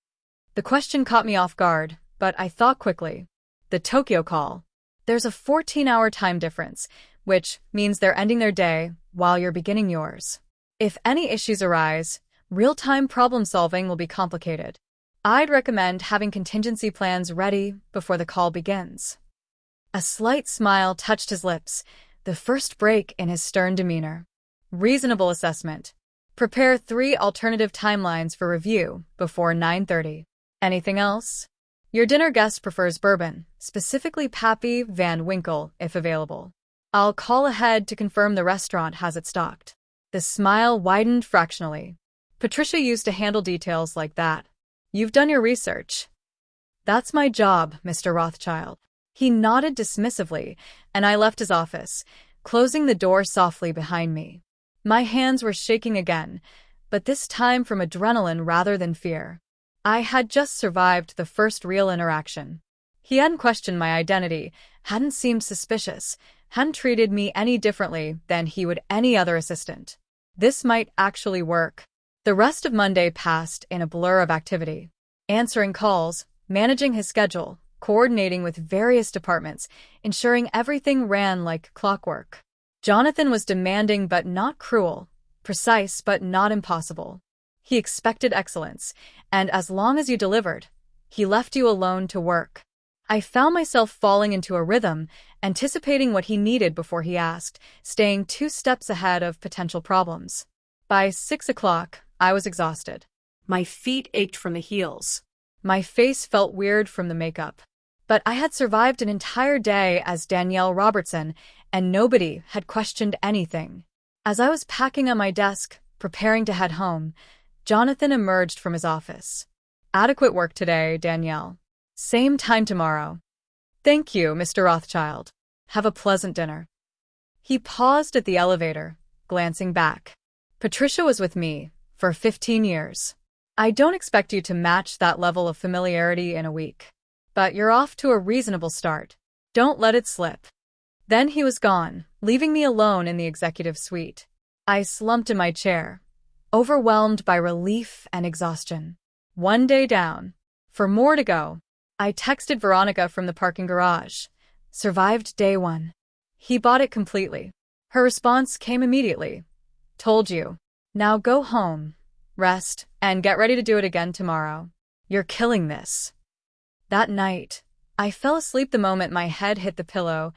The question caught me off guard, but I thought quickly. The Tokyo call. There's a 14-hour time difference, which means they're ending their day while you're beginning yours. If any issues arise, real-time problem-solving will be complicated. I'd recommend having contingency plans ready before the call begins. A slight smile touched his lips, the first break in his stern demeanor. Reasonable assessment. Prepare 3 alternative timelines for review before 9:30. Anything else? Your dinner guest prefers bourbon, specifically Pappy Van Winkle, if available. I'll call ahead to confirm the restaurant has it stocked. The smile widened fractionally. Patricia used to handle details like that. You've done your research. That's my job, Mr. Rothschild. He nodded dismissively, and I left his office, closing the door softly behind me. My hands were shaking again, but this time from adrenaline rather than fear. I had just survived the first real interaction. He hadn't questioned my identity, hadn't seemed suspicious, hadn't treated me any differently than he would any other assistant. This might actually work. The rest of Monday passed in a blur of activity. Answering calls, managing his schedule, coordinating with various departments, ensuring everything ran like clockwork. Jonathan was demanding but not cruel, precise but not impossible. He expected excellence, and as long as you delivered, he left you alone to work. I found myself falling into a rhythm, anticipating what he needed before he asked, staying 2 steps ahead of potential problems. By 6 o'clock, I was exhausted. My feet ached from the heels. My face felt weird from the makeup. But I had survived an entire day as Danielle Robertson, and nobody had questioned anything. As I was packing at my desk, preparing to head home, Jonathan emerged from his office. "Adequate work today, Danielle. Same time tomorrow." "Thank you, Mr. Rothschild. Have a pleasant dinner." He paused at the elevator, glancing back. "Patricia was with me for 15 years. I don't expect you to match that level of familiarity in a week. But you're off to a reasonable start. Don't let it slip." Then he was gone, leaving me alone in the executive suite. I slumped in my chair, overwhelmed by relief and exhaustion. One day down. For more to go. I texted Veronica from the parking garage. Survived day 1. He bought it completely. Her response came immediately. "Told you. Now go home, rest, and get ready to do it again tomorrow. You're killing this." That night, I fell asleep the moment my head hit the pillow,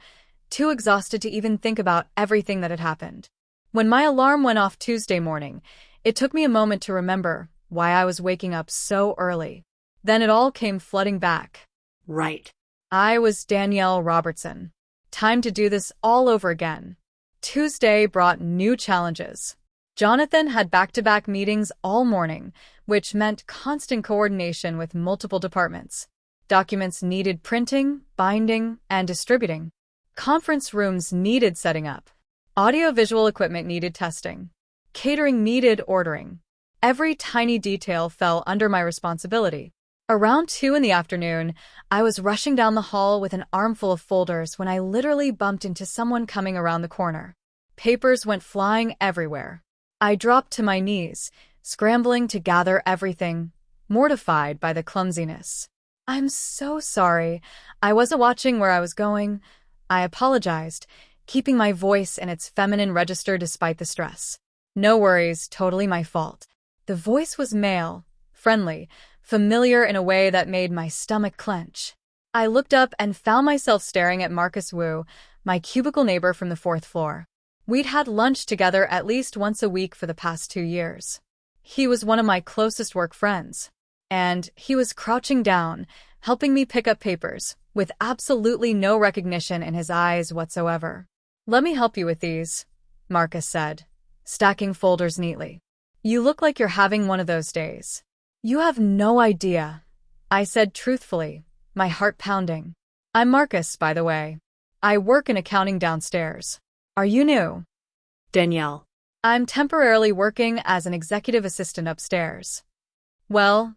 too exhausted to even think about everything that had happened. When my alarm went off Tuesday morning, it took me a moment to remember why I was waking up so early. Then it all came flooding back. Right. I was Danielle Robertson. Time to do this all over again. Tuesday brought new challenges. Jonathan had back-to-back meetings all morning, which meant constant coordination with multiple departments. Documents needed printing, binding, and distributing. Conference rooms needed setting up. Audio-visual equipment needed testing. Catering needed ordering. Every tiny detail fell under my responsibility. Around 2 in the afternoon, I was rushing down the hall with an armful of folders when I literally bumped into someone coming around the corner. Papers went flying everywhere. I dropped to my knees, scrambling to gather everything, mortified by the clumsiness. "I'm so sorry. I wasn't watching where I was going," I apologized, keeping my voice in its feminine register despite the stress. "No worries, totally my fault." The voice was male, friendly, familiar in a way that made my stomach clench. I looked up and found myself staring at Marcus Wu, my cubicle neighbor from the 4th floor. We'd had lunch together at least once a week for the past 2 years. He was one of my closest work friends. And he was crouching down, helping me pick up papers, with absolutely no recognition in his eyes whatsoever. "Let me help you with these," Marcus said, stacking folders neatly. "You look like you're having one of those days." "You have no idea," I said truthfully, my heart pounding. "I'm Marcus, by the way. I work in accounting downstairs. Are you new?" Danielle. "I'm temporarily working as an executive assistant upstairs." "Well,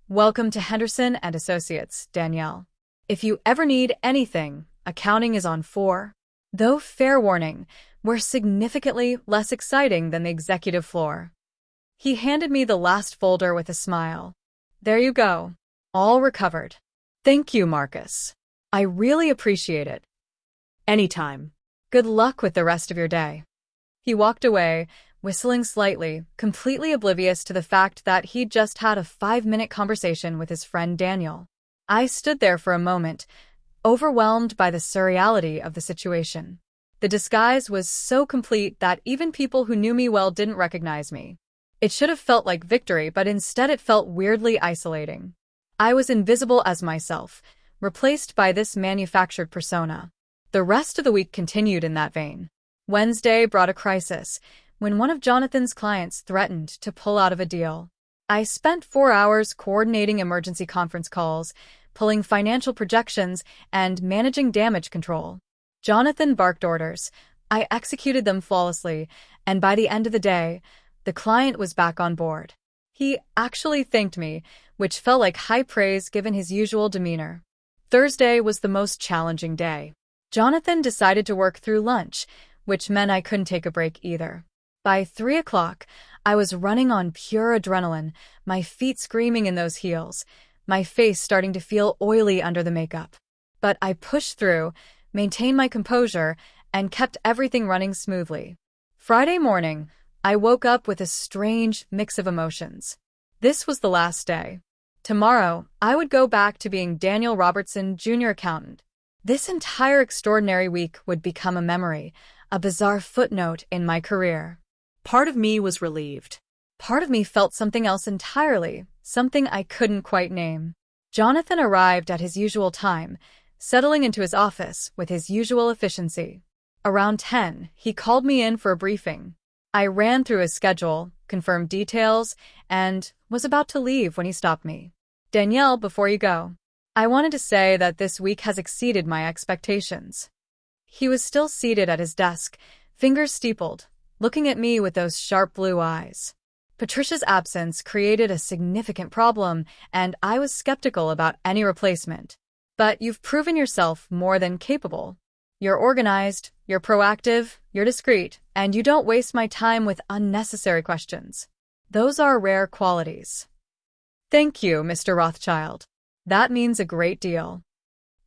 welcome to Henderson and Associates, Danielle. If you ever need anything, accounting is on 4. Though fair warning, we're significantly less exciting than the executive floor." He handed me the last folder with a smile. "There you go. All recovered." "Thank you, Marcus. I really appreciate it." Anytime. "Good luck with the rest of your day." He walked away, whistling slightly, completely oblivious to the fact that he'd just had a 5-minute conversation with his friend Daniel. I stood there for a moment, overwhelmed by the surreality of the situation. The disguise was so complete that even people who knew me well didn't recognize me. It should have felt like victory, but instead it felt weirdly isolating. I was invisible as myself, replaced by this manufactured persona. The rest of the week continued in that vein. Wednesday brought a crisis, when one of Jonathan's clients threatened to pull out of a deal. I spent 4 hours coordinating emergency conference calls, pulling financial projections, and managing damage control. Jonathan barked orders. I executed them flawlessly, and by the end of the day, the client was back on board. He actually thanked me, which felt like high praise given his usual demeanor. Thursday was the most challenging day. Jonathan decided to work through lunch, which meant I couldn't take a break either. By 3 o'clock, I was running on pure adrenaline, my feet screaming in those heels, my face starting to feel oily under the makeup. But I pushed through, maintained my composure, and kept everything running smoothly. Friday morning, I woke up with a strange mix of emotions. This was the last day. Tomorrow, I would go back to being Daniel Robertson, junior accountant. This entire extraordinary week would become a memory, a bizarre footnote in my career. Part of me was relieved. Part of me felt something else entirely, something I couldn't quite name. Jonathan arrived at his usual time, settling into his office with his usual efficiency. Around 10, he called me in for a briefing. I ran through his schedule, confirmed details, and was about to leave when he stopped me. "Danielle, before you go, I wanted to say that this week has exceeded my expectations." He was still seated at his desk, fingers steepled, looking at me with those sharp blue eyes. Patricia's absence created a significant problem, and I was skeptical about any replacement. "But you've proven yourself more than capable. You're organized, you're proactive, you're discreet, and you don't waste my time with unnecessary questions. Those are rare qualities." "Thank you, Mr. Rothschild. That means a great deal.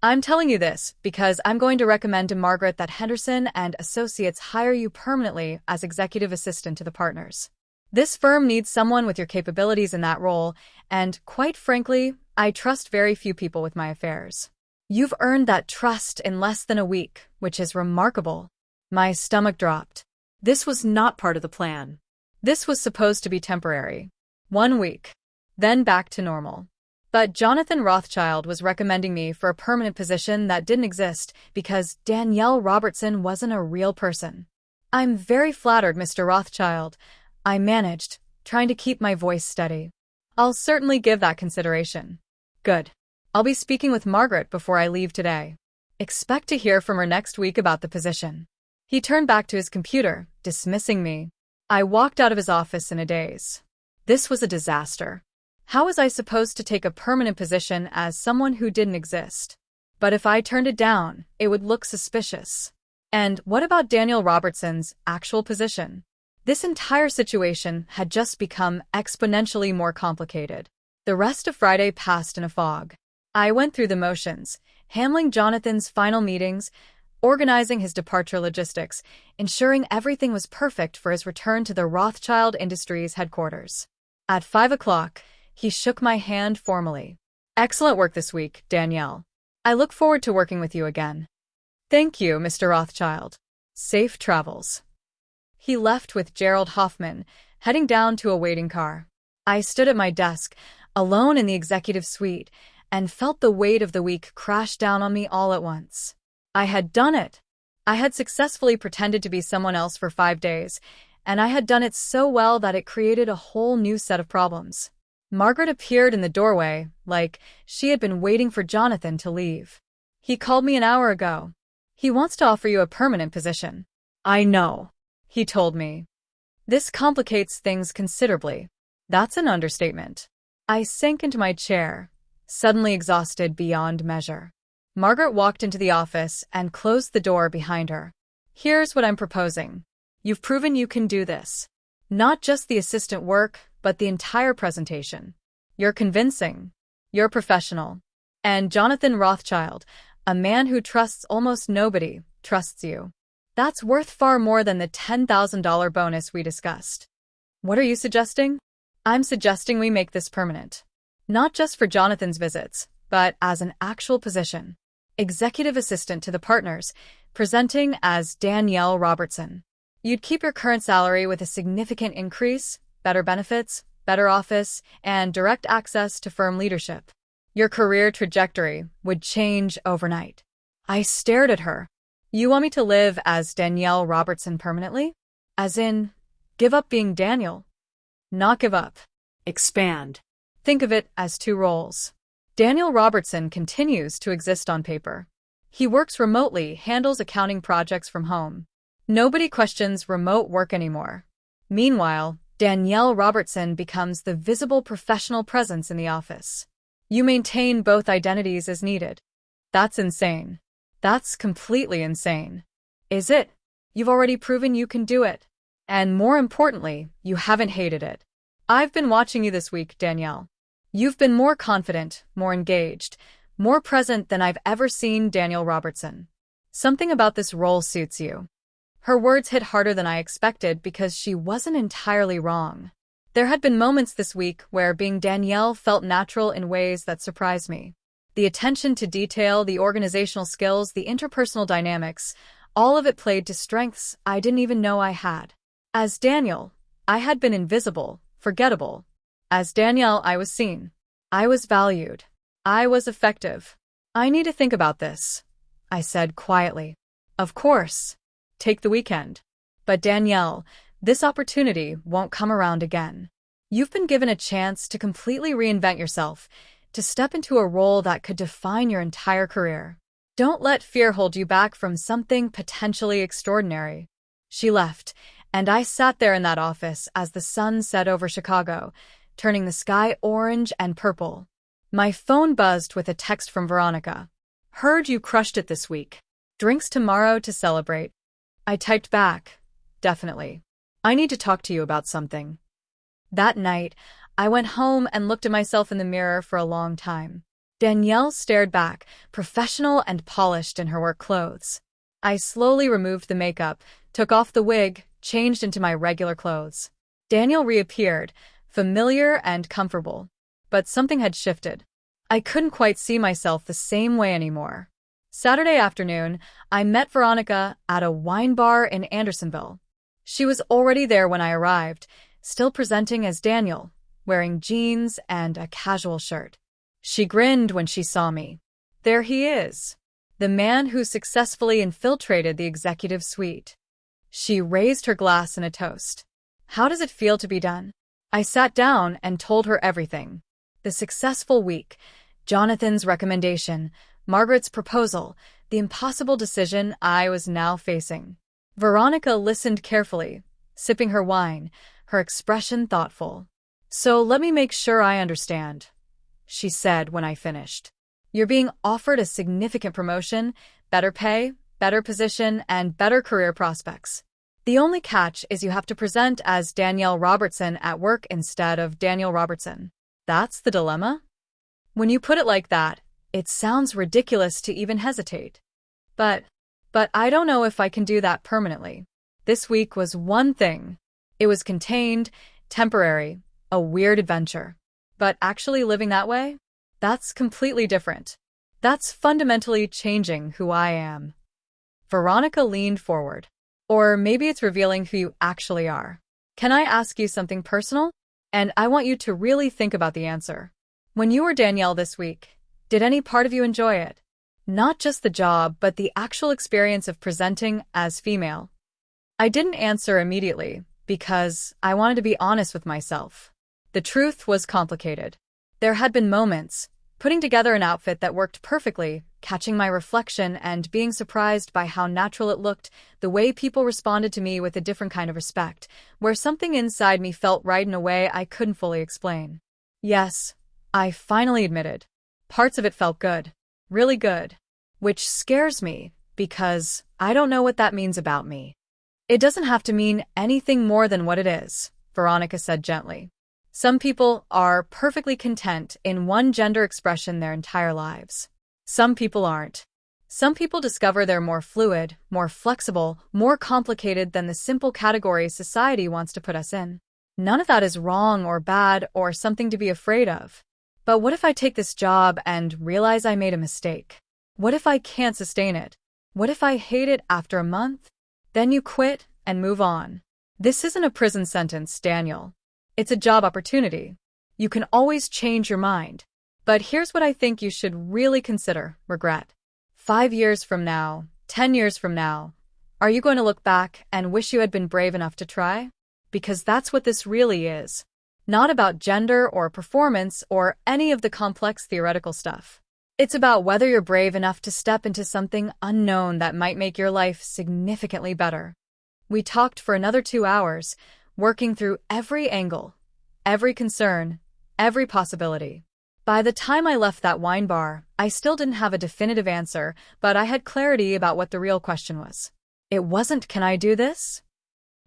I'm telling you this because I'm going to recommend to Margaret that Henderson and Associates hire you permanently as executive assistant to the partners. This firm needs someone with your capabilities in that role, and quite frankly, I trust very few people with my affairs. You've earned that trust in less than a week, which is remarkable." My stomach dropped. This was not part of the plan. This was supposed to be temporary. 1 week. Then back to normal. But Jonathan Rothschild was recommending me for a permanent position that didn't exist because Danielle Robertson wasn't a real person. I'm very flattered, Mr. Rothschild. I managed, trying to keep my voice steady. I'll certainly give that consideration. Good. I'll be speaking with Margaret before I leave today. Expect to hear from her next week about the position. He turned back to his computer, dismissing me. I walked out of his office in a daze. This was a disaster. How was I supposed to take a permanent position as someone who didn't exist? But if I turned it down, it would look suspicious. And what about Danielle Robertson's actual position? This entire situation had just become exponentially more complicated. The rest of Friday passed in a fog. I went through the motions, handling Jonathan's final meetings, organizing his departure logistics, ensuring everything was perfect for his return to the Rothschild Industries headquarters. At 5 o'clock, he shook my hand formally. Excellent work this week, Danielle. I look forward to working with you again. Thank you, Mr. Rothschild. Safe travels. He left with Gerald Hoffman, heading down to a waiting car. I stood at my desk, alone in the executive suite, and felt the weight of the week crash down on me all at once. I had done it. I had successfully pretended to be someone else for 5 days, and I had done it so well that it created a whole new set of problems. Margaret appeared in the doorway, like she had been waiting for Jonathan to leave. He called me an hour ago. He wants to offer you a permanent position. I know, he told me. This complicates things considerably. That's an understatement. I sank into my chair, suddenly exhausted beyond measure. Margaret walked into the office and closed the door behind her. Here's what I'm proposing. You've proven you can do this. Not just the assistant work, but the entire presentation. You're convincing. You're professional. And Jonathan Rothschild, a man who trusts almost nobody, trusts you. That's worth far more than the $10,000 bonus we discussed. What are you suggesting? I'm suggesting we make this permanent. Not just for Jonathan's visits, but as an actual position. Executive assistant to the partners, presenting as Danielle Robertson. You'd keep your current salary with a significant increase, better benefits, better office, and direct access to firm leadership. Your career trajectory would change overnight. I stared at her. You want me to live as Danielle Robertson permanently? As in, give up being Daniel? Not give up. Expand. Think of it as 2 roles. Daniel Robertson continues to exist on paper. He works remotely, handles accounting projects from home. Nobody questions remote work anymore. Meanwhile, Danielle Robertson becomes the visible professional presence in the office. You maintain both identities as needed. That's insane. That's completely insane. Is it? You've already proven you can do it. And more importantly, you haven't hated it. I've been watching you this week, Danielle. You've been more confident, more engaged, more present than I've ever seen Danielle Robertson. Something about this role suits you. Her words hit harder than I expected because she wasn't entirely wrong. There had been moments this week where being Danielle felt natural in ways that surprised me. The attention to detail, the organizational skills, the interpersonal dynamics, all of it played to strengths I didn't even know I had. As Danielle, I had been invisible, forgettable. As Danielle, I was seen. I was valued. I was effective. I need to think about this, I said quietly. Of course. Take the weekend. But Danielle, this opportunity won't come around again. You've been given a chance to completely reinvent yourself, to step into a role that could define your entire career. Don't let fear hold you back from something potentially extraordinary. She left, and I sat there in that office as the sun set over Chicago, turning the sky orange and purple. My phone buzzed with a text from Veronica. Heard you crushed it this week. Drinks tomorrow to celebrate. I typed back, definitely. I need to talk to you about something. That night, I went home and looked at myself in the mirror for a long time. Danielle stared back, professional and polished in her work clothes. I slowly removed the makeup, took off the wig, changed into my regular clothes. Danielle reappeared, familiar and comfortable. But something had shifted. I couldn't quite see myself the same way anymore. Saturday afternoon, I met Veronica at a wine bar in Andersonville. She was already there when I arrived, still presenting as Danielle, wearing jeans and a casual shirt. She grinned when she saw me. There he is, the man who successfully infiltrated the executive suite. She raised her glass in a toast. How does it feel to be done? I sat down and told her everything. The successful week, Jonathan's recommendation, Margaret's proposal, the impossible decision I was now facing. Veronica listened carefully, sipping her wine, her expression thoughtful. So let me make sure I understand, she said when I finished. You're being offered a significant promotion, better pay, better position, and better career prospects. The only catch is you have to present as Danielle Robertson at work instead of Daniel Robertson. That's the dilemma? When you put it like that, it sounds ridiculous to even hesitate. But I don't know if I can do that permanently. This week was one thing. It was contained, temporary, a weird adventure. But actually living that way? That's completely different. That's fundamentally changing who I am. Veronica leaned forward. Or maybe it's revealing who you actually are. Can I ask you something personal? And I want you to really think about the answer. When you were Danielle this week, did any part of you enjoy it? Not just the job, but the actual experience of presenting as female. I didn't answer immediately because I wanted to be honest with myself. The truth was complicated. There had been moments, putting together an outfit that worked perfectly, catching my reflection and being surprised by how natural it looked, the way people responded to me with a different kind of respect, where something inside me felt right in a way I couldn't fully explain. Yes, I finally admitted. Parts of it felt good. Really good. Which scares me, because I don't know what that means about me. It doesn't have to mean anything more than what it is, Veronica said gently. Some people are perfectly content in one gender expression their entire lives. Some people aren't. Some people discover they're more fluid, more flexible, more complicated than the simple categories society wants to put us in. None of that is wrong or bad or something to be afraid of. But what if I take this job and realize I made a mistake? What if I can't sustain it? What if I hate it after a month? Then you quit and move on. This isn't a prison sentence, Daniel. It's a job opportunity. You can always change your mind. But here's what I think you should really consider: regret. 5 years from now, 10 years from now, are you going to look back and wish you had been brave enough to try? Because that's what this really is. Not about gender or performance or any of the complex theoretical stuff. It's about whether you're brave enough to step into something unknown that might make your life significantly better. We talked for another 2 hours, working through every angle, every concern, every possibility. By the time I left that wine bar, I still didn't have a definitive answer, but I had clarity about what the real question was. It wasn't, can I do this?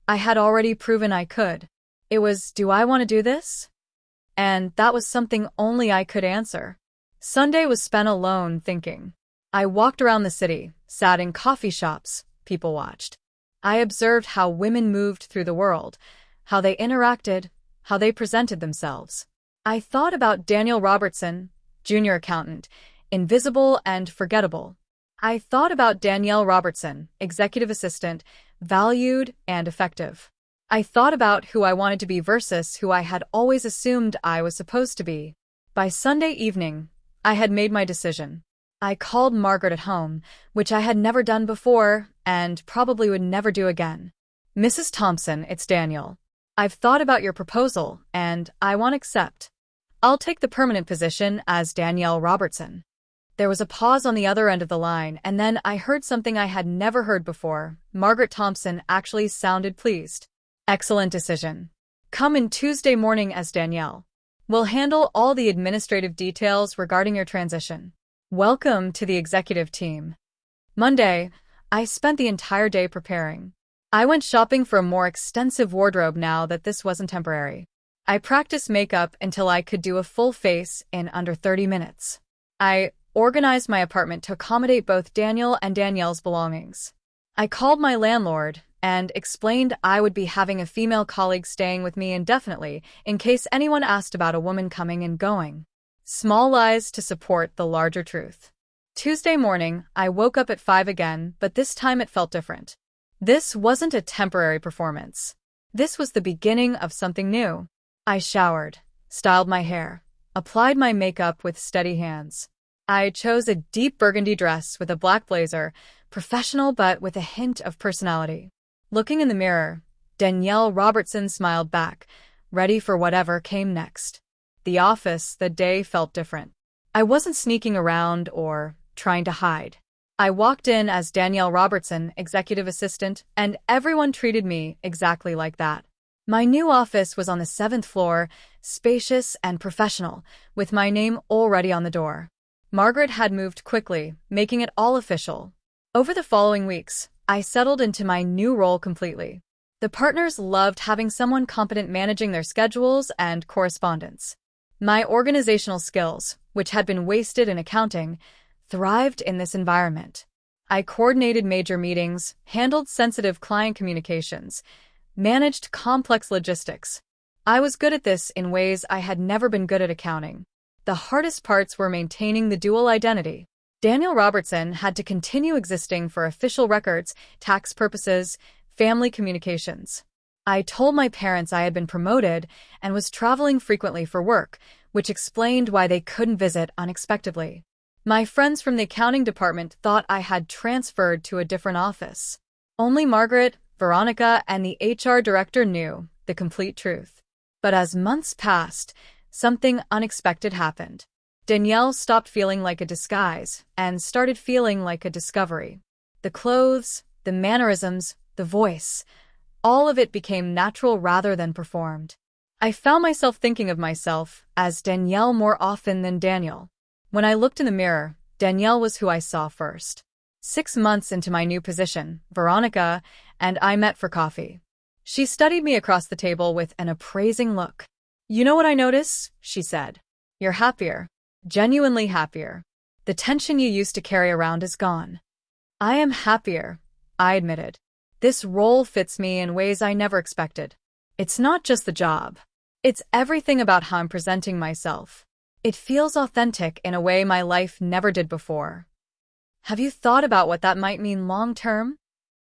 I had already proven I could. It was, do I want to do this? And that was something only I could answer. Sunday was spent alone thinking. I walked around the city, sat in coffee shops, people watched. I observed how women moved through the world, how they interacted, how they presented themselves. I thought about Daniel Robertson, junior accountant, invisible and forgettable. I thought about Danielle Robertson, executive assistant, valued and effective. I thought about who I wanted to be versus who I had always assumed I was supposed to be. By Sunday evening, I had made my decision. I called Margaret at home, which I had never done before and probably would never do again. Mrs. Thompson, it's Daniel. I've thought about your proposal, and I want to accept. I'll take the permanent position as Danielle Robertson. There was a pause on the other end of the line, and then I heard something I had never heard before. Margaret Thompson actually sounded pleased. Excellent decision. Come in Tuesday morning as Danielle. We'll handle all the administrative details regarding your transition. Welcome to the executive team. Monday, I spent the entire day preparing. I went shopping for a more extensive wardrobe now that this wasn't temporary. I practiced makeup until I could do a full face in under 30 minutes. I organized my apartment to accommodate both Daniel and Danielle's belongings. I called my landlord and explained I would be having a female colleague staying with me indefinitely in case anyone asked about a woman coming and going. Small lies to support the larger truth. Tuesday morning, I woke up at 5 again, but this time it felt different. This wasn't a temporary performance. This was the beginning of something new. I showered, styled my hair, applied my makeup with steady hands. I chose a deep burgundy dress with a black blazer, professional but with a hint of personality. Looking in the mirror, Danielle Robertson smiled back, ready for whatever came next. The office that day felt different. I wasn't sneaking around or trying to hide. I walked in as Danielle Robertson, executive assistant, and everyone treated me exactly like that. My new office was on the 7th floor, spacious and professional, with my name already on the door. Margaret had moved quickly, making it all official. Over the following weeks, I settled into my new role completely. The partners loved having someone competent managing their schedules and correspondence. My organizational skills, which had been wasted in accounting, thrived in this environment. I coordinated major meetings, handled sensitive client communications, managed complex logistics. I was good at this in ways I had never been good at accounting. The hardest parts were maintaining the dual identity. Danielle Robertson had to continue existing for official records, tax purposes, family communications. I told my parents I had been promoted and was traveling frequently for work, which explained why they couldn't visit unexpectedly. My friends from the accounting department thought I had transferred to a different office. Only Margaret, Veronica, and the HR director knew the complete truth. But as months passed, something unexpected happened. Danielle stopped feeling like a disguise and started feeling like a discovery. The clothes, the mannerisms, the voice, all of it became natural rather than performed. I found myself thinking of myself as Danielle more often than Daniel. When I looked in the mirror, Danielle was who I saw first. 6 months into my new position, Veronica and I met for coffee. She studied me across the table with an appraising look. "You know what I notice?" she said. "You're happier. Genuinely happier. The tension you used to carry around is gone." "I am happier," I admitted. "This role fits me in ways I never expected. It's not just the job. It's everything about how I'm presenting myself. It feels authentic in a way my life never did before." "Have you thought about what that might mean long-term?"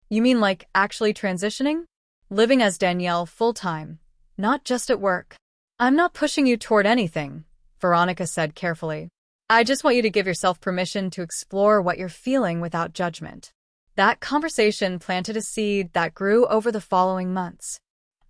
"You mean like actually transitioning? Living as Danielle full-time, not just at work?" "I'm not pushing you toward anything," Veronica said carefully. "I just want you to give yourself permission to explore what you're feeling without judgment." That conversation planted a seed that grew over the following months.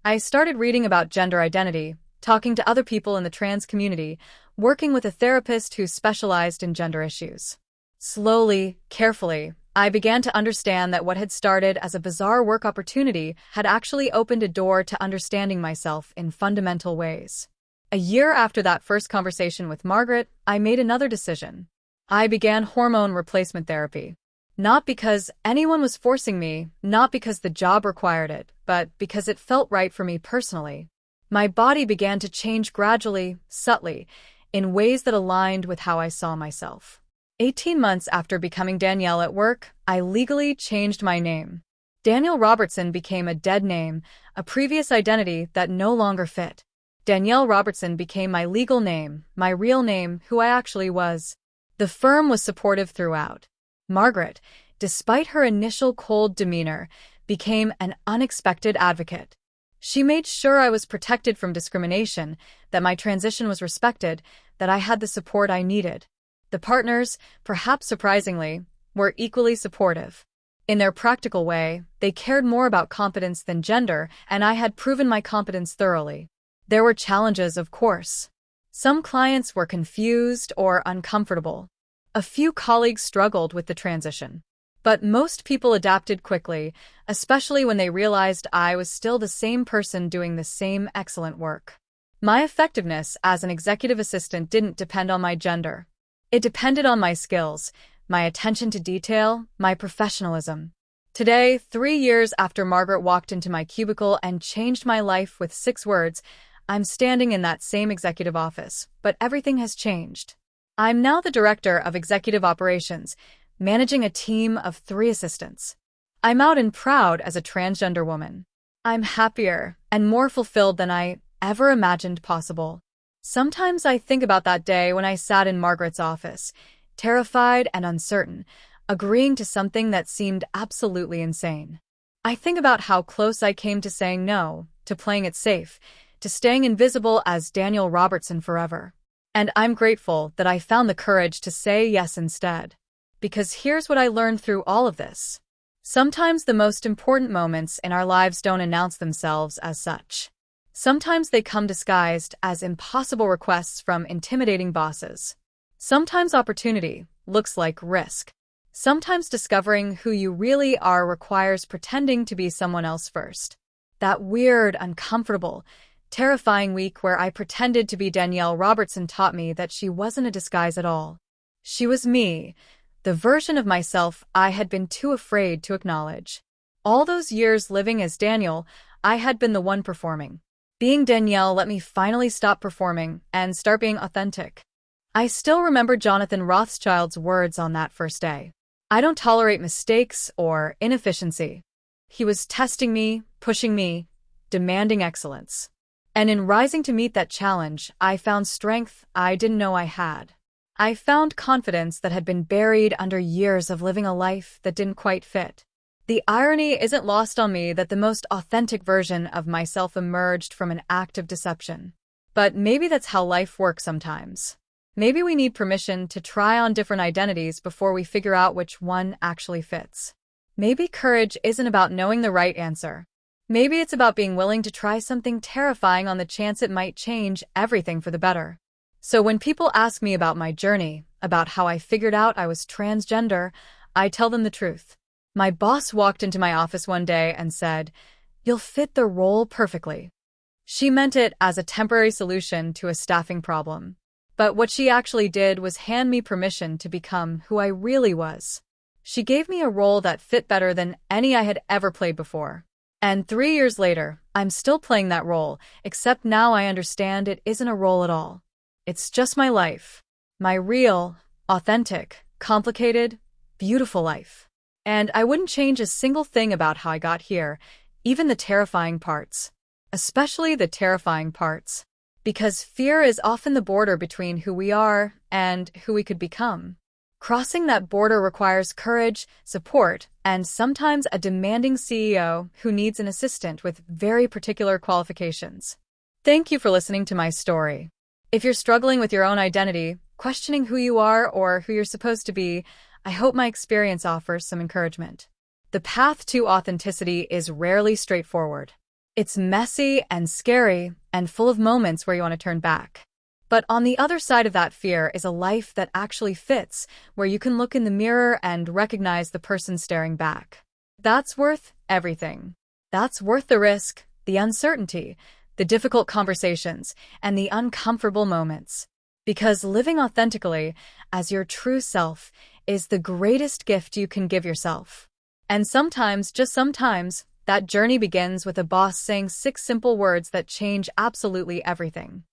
I started reading about gender identity, talking to other people in the trans community, working with a therapist who specialized in gender issues. Slowly, carefully, I began to understand that what had started as a bizarre work opportunity had actually opened a door to understanding myself in fundamental ways. A year after that first conversation with Margaret, I made another decision. I began hormone replacement therapy. Not because anyone was forcing me, not because the job required it, but because it felt right for me personally. My body began to change gradually, subtly, in ways that aligned with how I saw myself. 18 months after becoming Danielle at work, I legally changed my name. Danielle Robertson became a dead name, a previous identity that no longer fit. Danielle Robertson became my legal name, my real name, who I actually was. The firm was supportive throughout. Margaret, despite her initial cold demeanor, became an unexpected advocate. She made sure I was protected from discrimination, that my transition was respected, that I had the support I needed. The partners, perhaps surprisingly, were equally supportive. In their practical way, they cared more about competence than gender, and I had proven my competence thoroughly. There were challenges, of course. Some clients were confused or uncomfortable. A few colleagues struggled with the transition. But most people adapted quickly, especially when they realized I was still the same person doing the same excellent work. My effectiveness as an executive assistant didn't depend on my gender. It depended on my skills, my attention to detail, my professionalism. Today, 3 years after Margaret walked into my cubicle and changed my life with 6 words, I'm standing in that same executive office, but everything has changed. I'm now the director of executive operations, managing a team of 3 assistants. I'm out and proud as a transgender woman. I'm happier and more fulfilled than I ever imagined possible. Sometimes I think about that day when I sat in Margaret's office, terrified and uncertain, agreeing to something that seemed absolutely insane. I think about how close I came to saying no, to playing it safe, to staying invisible as Danielle Robertson forever. And I'm grateful that I found the courage to say yes instead. Because here's what I learned through all of this. Sometimes the most important moments in our lives don't announce themselves as such. Sometimes they come disguised as impossible requests from intimidating bosses. Sometimes opportunity looks like risk. Sometimes discovering who you really are requires pretending to be someone else first. That weird, uncomfortable, terrifying week where I pretended to be Danielle Robertson taught me that she wasn't a disguise at all. She was me, the version of myself I had been too afraid to acknowledge. All those years living as Daniel, I had been the one performing. Being Danielle let me finally stop performing and start being authentic. I still remember Jonathan Rothschild's words on that first day. I don't tolerate mistakes or inefficiency. He was testing me, pushing me, demanding excellence. And in rising to meet that challenge, I found strength I didn't know I had. I found confidence that had been buried under years of living a life that didn't quite fit. The irony isn't lost on me that the most authentic version of myself emerged from an act of deception. But maybe that's how life works sometimes. Maybe we need permission to try on different identities before we figure out which one actually fits. Maybe courage isn't about knowing the right answer. Maybe it's about being willing to try something terrifying on the chance it might change everything for the better. So when people ask me about my journey, about how I figured out I was transgender, I tell them the truth. My boss walked into my office one day and said, "You'll fit the role perfectly." She meant it as a temporary solution to a staffing problem. But what she actually did was hand me permission to become who I really was. She gave me a role that fit better than any I had ever played before. And 3 years later, I'm still playing that role, except now I understand it isn't a role at all. It's just my life. My real, authentic, complicated, beautiful life. And I wouldn't change a single thing about how I got here, even the terrifying parts. Especially the terrifying parts. Because fear is often the border between who we are and who we could become. Crossing that border requires courage, support, and sometimes a demanding CEO who needs an assistant with very particular qualifications. Thank you for listening to my story. If you're struggling with your own identity, questioning who you are or who you're supposed to be, I hope my experience offers some encouragement. The path to authenticity is rarely straightforward. It's messy and scary and full of moments where you want to turn back. But on the other side of that fear is a life that actually fits, where you can look in the mirror and recognize the person staring back. That's worth everything. That's worth the risk, the uncertainty, the difficult conversations, and the uncomfortable moments. Because living authentically, as your true self, is the greatest gift you can give yourself. And sometimes, just sometimes, that journey begins with a boss saying 6 simple words that change absolutely everything.